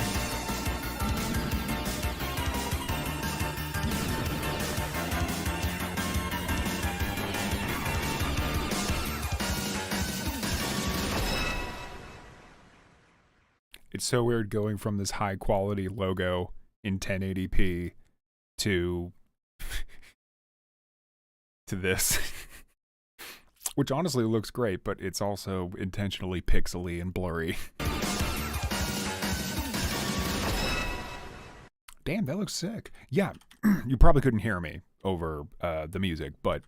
It's so weird going from this high quality logo in 1080p to this, which honestly looks great, but it's also intentionally pixely and blurry. Damn, that looks sick. Yeah, you probably couldn't hear me over the music, but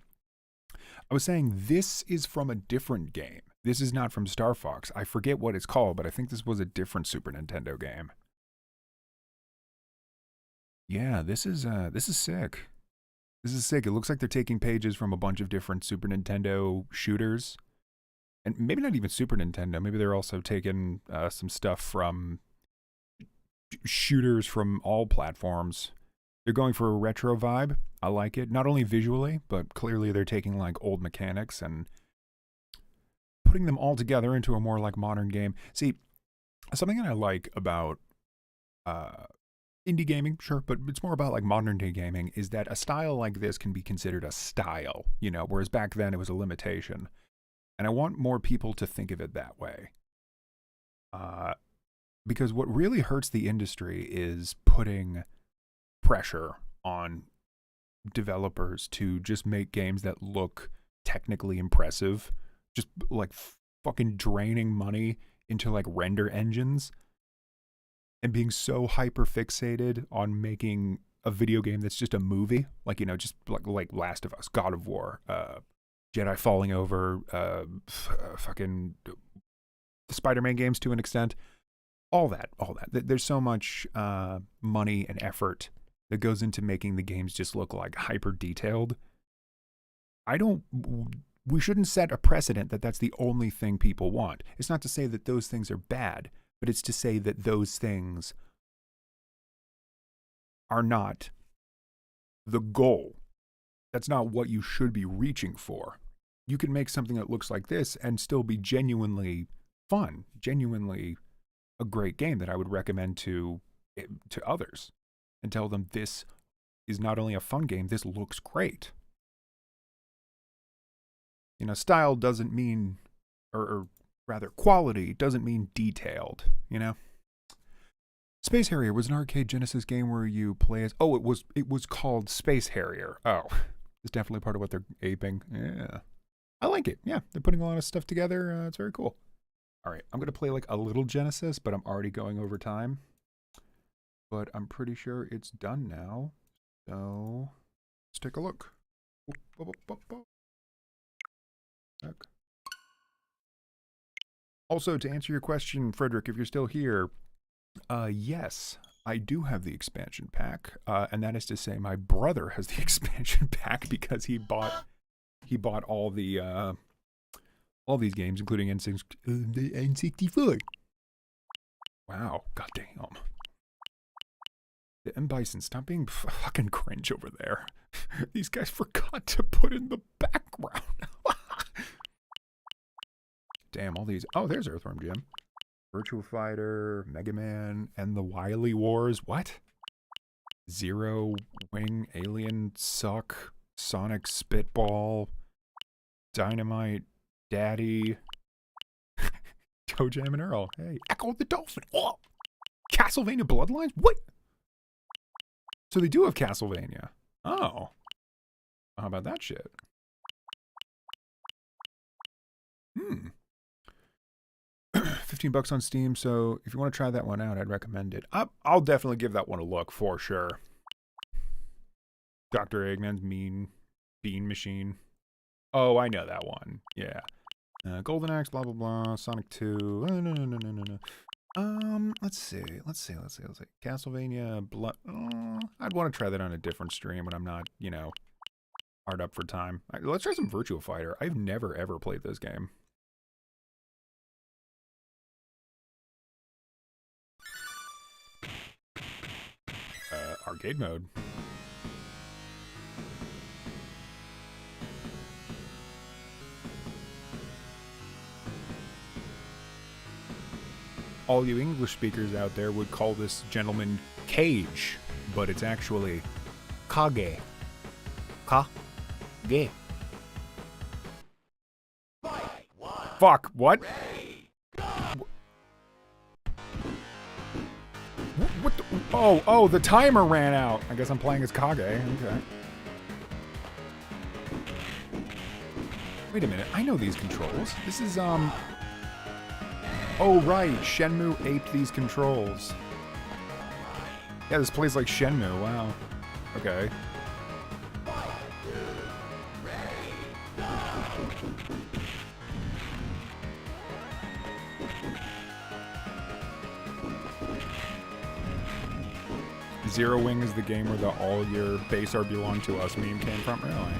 I was saying this is from a different game. This is not from Star Fox. I forget what it's called, but I think this was a different Super Nintendo game. Yeah, this is sick. This is sick. It looks like they're taking pages from a bunch of different Super Nintendo shooters. And maybe not even Super Nintendo. Maybe they're also taking some stuff from shooters from all platforms. They're going for a retro vibe. I like it. Not only visually, but clearly they're taking like old mechanics and putting them all together into a more like modern game. See, something that I like about indie gaming, sure, but it's more about like modern day gaming, is that a style like this can be considered a style, you know, whereas back then it was a limitation. And I want more people to think of it that way. Because what really hurts the industry is putting pressure on developers to just make games that look technically impressive, just like fucking draining money into like render engines and being so hyper fixated on making a video game that's just a movie, like, you know, just like Last of Us, God of War, Jedi Falling Over, fucking Spider-Man games to an extent, all that. There's so much money and effort that goes into making the games just look like hyper detailed. We shouldn't set a precedent that that's the only thing people want. It's not to say that those things are bad, but it's to say that those things are not the goal. That's not what you should be reaching for. You can make something that looks like this and still be genuinely fun, genuinely a great game that I would recommend to others and tell them this is not only a fun game, this looks great. You know, style doesn't mean, or rather, quality doesn't mean detailed, you know? Space Harrier was an arcade Genesis game where you play as... Oh, it was called Space Harrier. Oh, it's definitely part of what they're aping. Yeah. I like it. Yeah, they're putting a lot of stuff together. It's very cool. All right, I'm going to play like a little Genesis, but I'm already going over time. But I'm pretty sure it's done now. So, let's take a look. Also, to answer your question, Frederick, if you're still here, yes, I do have the expansion pack, and that is to say, my brother has the expansion pack because he bought all the all these games, including the N64. Wow, goddamn. The M Bison, stop being fucking cringe over there. These guys forgot to put in the background. Damn, all these. Oh, there's Earthworm Jim. Virtua Fighter, Mega Man, and the Wily Wars. What? Zero Wing, Alien, Suck, Sonic Spitball, Dynamite, Daddy, Toe Jam and Earl. Hey, Echo the Dolphin. Oh, Castlevania Bloodlines? What? So they do have Castlevania. Oh. How about that shit? 15 bucks on Steam, so if you want to try that one out, I'd recommend it. I'll definitely give that one a look, for sure. Dr. Eggman's Mean Bean Machine. Oh, I know that one. Yeah. Golden Axe, blah, blah, blah. Sonic 2. No. Let's see. Castlevania Blood. I'd want to try that on a different stream when I'm not, you know, hard up for time. Let's try some Virtua Fighter. I've never, ever played this game. Arcade mode. All you English speakers out there would call this gentleman Cage, but it's actually Kage. Kage. Fuck, what? What the? Oh, the timer ran out. I guess I'm playing as Kage. Okay. Wait a minute. I know these controls. This is, Oh, right. Shenmue aped these controls. Yeah, this plays like Shenmue. Wow. Okay. Zero Wing is the game where the all your base are belong to us meme came from? Really?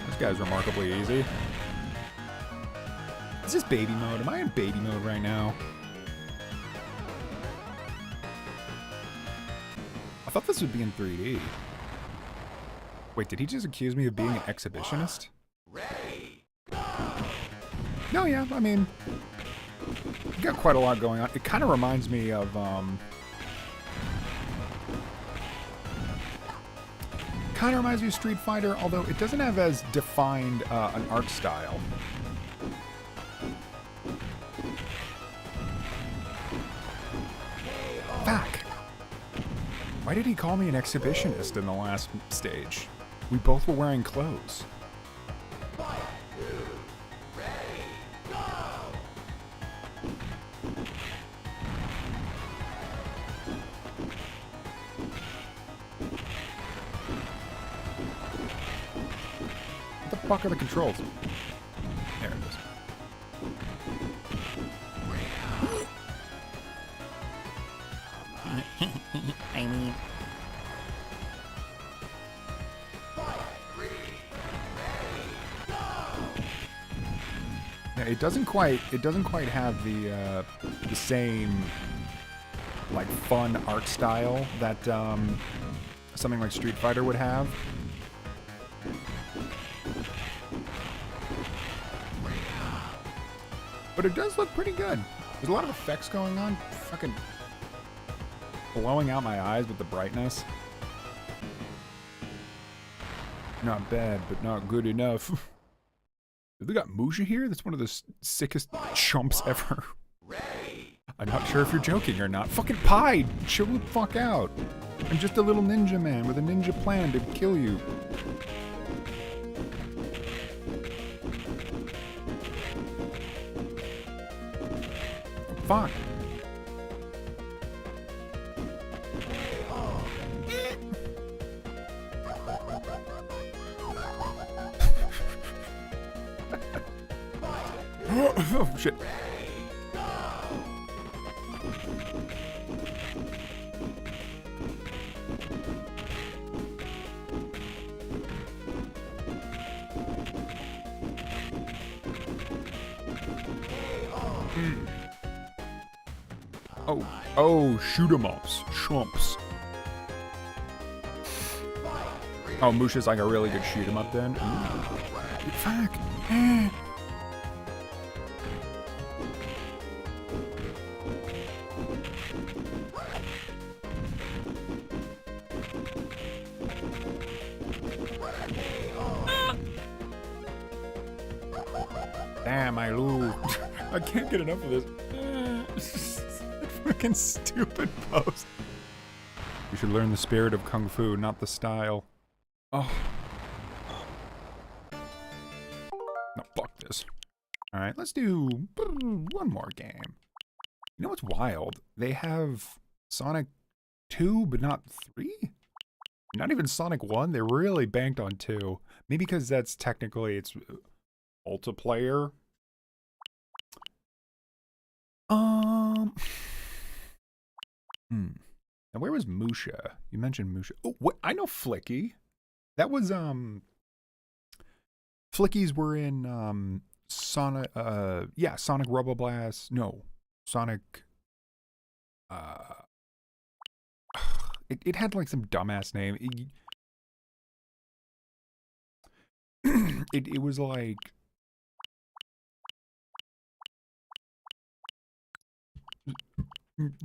This guy's remarkably easy. Is this baby mode? Am I in baby mode right now? I thought this would be in 3D. Wait, did he just accuse me of being an exhibitionist? No, yeah, I mean, you got quite a lot going on. It kind of reminds me of, kind of reminds me of Street Fighter, although it doesn't have as defined an art style. Fuck. Why did he call me an exhibitionist in the last stage? We both were wearing clothes. What the fuck are the controls? There it is. I mean... Yeah, it doesn't quite have the same like fun art style that something like Street Fighter would have. But it does look pretty good. There's a lot of effects going on. Fucking blowing out my eyes with the brightness. Not bad, but not good enough. They got Musha here? That's one of the sickest chumps ever. I'm not sure if you're joking or not. Fucking Pie! Chill the fuck out. I'm just a little ninja man with a ninja plan to kill you. Fuck. Oh, shit. Oh, shoot 'em ups. Chumps. Oh, Musha's like a really good shoot 'em up then? Ooh. Fuck. Damn, I lose. I can't get enough of this. Fucking stupid pose. You should learn the spirit of Kung Fu, not the style. Oh. No, fuck this. Alright, let's do one more game. You know what's wild? They have Sonic 2, but not 3? Not even Sonic 1? They really banked on 2. Maybe because that's technically, it's multiplayer. Now where was Musha? You mentioned Musha. Oh, what? I know Flicky. That was Flickies were in Sonic yeah, Sonic Robo Blast. No. Sonic it had like some dumbass name. It was like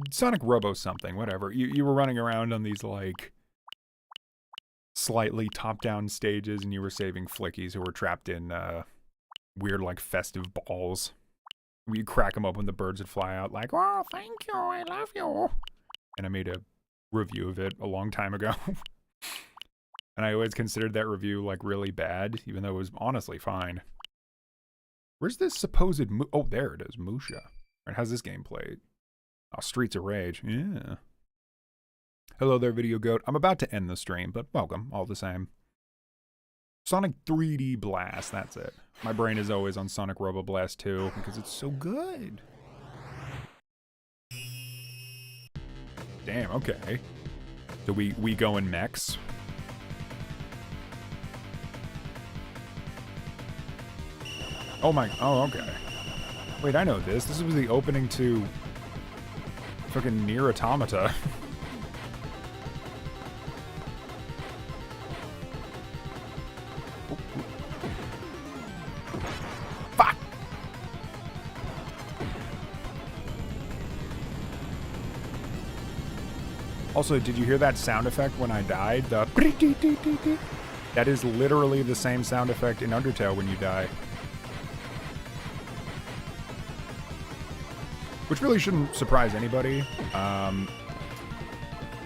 Sonic Robo something, whatever. You were running around on these like slightly top-down stages, and you were saving flickies who were trapped in weird like festive balls. You crack them up when the birds would fly out, like, "Oh, thank you, I love you." And I made a review of it a long time ago, and I always considered that review like really bad, even though it was honestly fine. Where's this supposed oh, there it is, Musha. Right, how's this game played? Oh, Streets of Rage. Yeah. Hello there, Video Goat. I'm about to end the stream, but welcome, all the same. Sonic 3D Blast, that's it. My brain is always on Sonic Robo Blast 2, because it's so good. Damn, okay. The we go in mechs. Oh my, oh okay. Wait, I know this. This was the opening to fucking Nier Automata. Fuck! Also, did you hear that sound effect when I died? The that is literally the same sound effect in Undertale when you die. Which really shouldn't surprise anybody,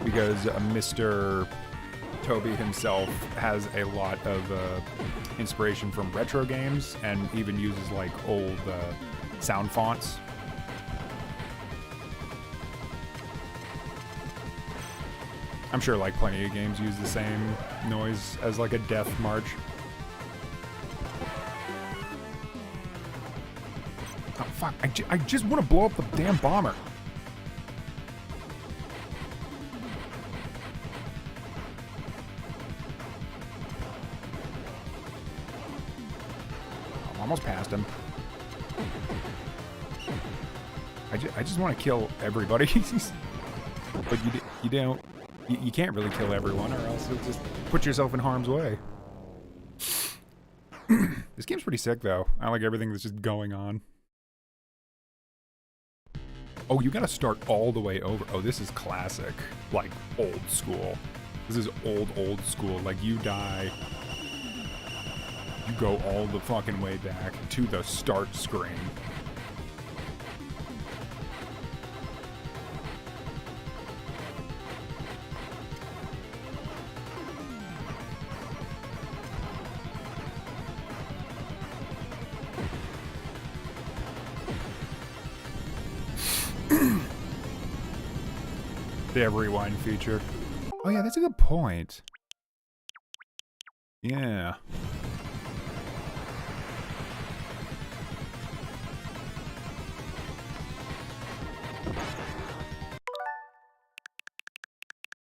because Mr. Toby himself has a lot of inspiration from retro games and even uses like old sound fonts. I'm sure like plenty of games use the same noise as like a death march. Oh fuck, I just want to blow up the damn bomber. I'm almost past him. I just want to kill everybody. But you don't. You can't really kill everyone, or else you'll just put yourself in harm's way. This game's pretty sick, though. I like everything that's just going on. Oh, you gotta start all the way over. Oh, this is classic. Like, old school. This is old school. Like, you die. You go all the fucking way back to the start screen. The rewind feature. Oh yeah, that's a good point. Yeah.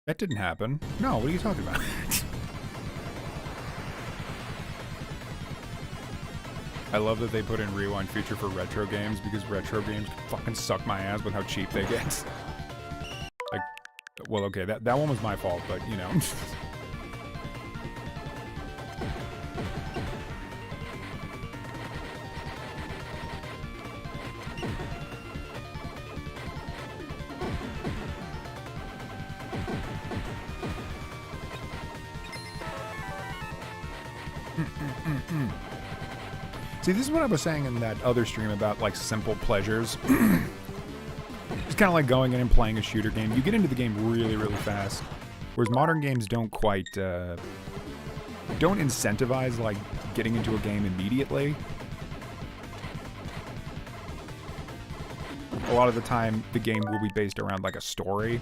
That didn't happen. No, what are you talking about? I love that they put in rewind feature for retro games because retro games fucking suck my ass with how cheap they get. Like, well, okay, that one was my fault, but you know. See, this is what I was saying in that other stream about, like, simple pleasures. It's kind of like going in and playing a shooter game. You get into the game really, really fast. Whereas modern games don't quite, don't incentivize, like, getting into a game immediately. A lot of the time, the game will be based around, like, a story.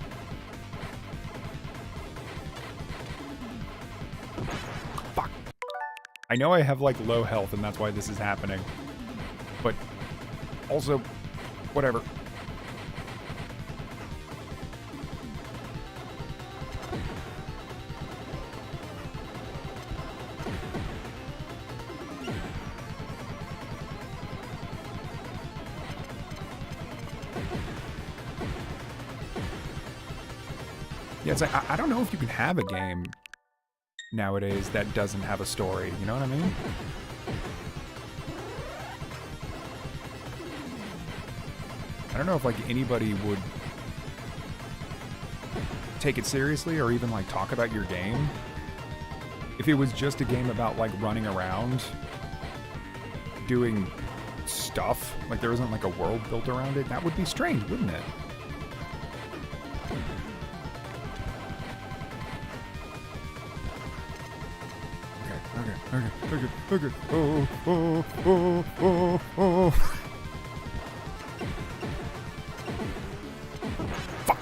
I know I have, like, low health, and that's why this is happening. But, also, whatever. Yeah, it's like, I don't know if you can have a game nowadays that doesn't have a story, you know what I mean? I don't know if, like, anybody would take it seriously or even, like, talk about your game. If it was just a game about, like, running around, doing stuff, like there isn't, like, a world built around it, that would be strange, wouldn't it? Okay. Oh. Fuck.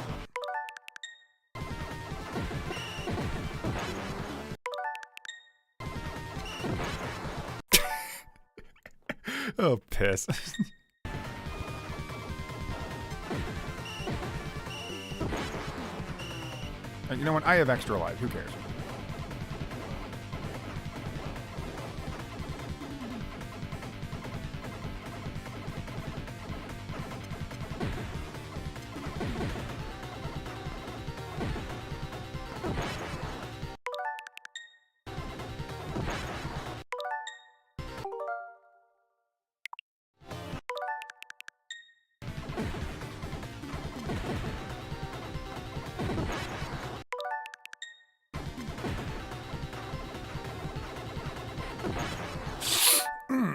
Oh, piss. You know what? I have extra life. Who cares?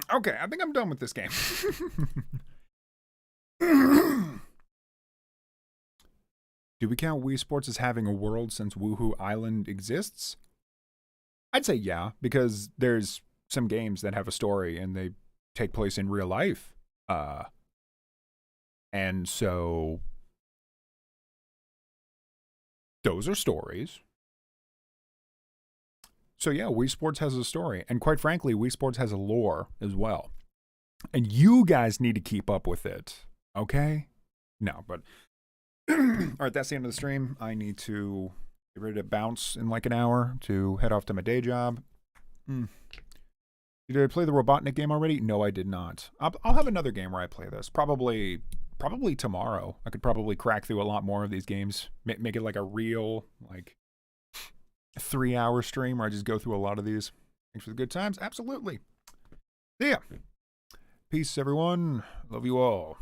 Okay, I think I'm done with this game. Do we count Wii Sports as having a world since Woohoo Island exists? I'd say yeah, because there's some games that have a story and they take place in real life. And so those are stories. So yeah, Wii Sports has a story. And quite frankly, Wii Sports has a lore as well. And you guys need to keep up with it. Okay? No, but alright, that's the end of the stream. I need to get ready to bounce in like an hour to head off to my day job. Did I play the Robotnik game already? No, I did not. I'll have another game where I play this. Probably tomorrow. I could probably crack through a lot more of these games. Make it like a real, like, 3-hour stream where I just go through a lot of these. Thanks for the good times. Absolutely. Yeah. Peace, everyone. Love you all.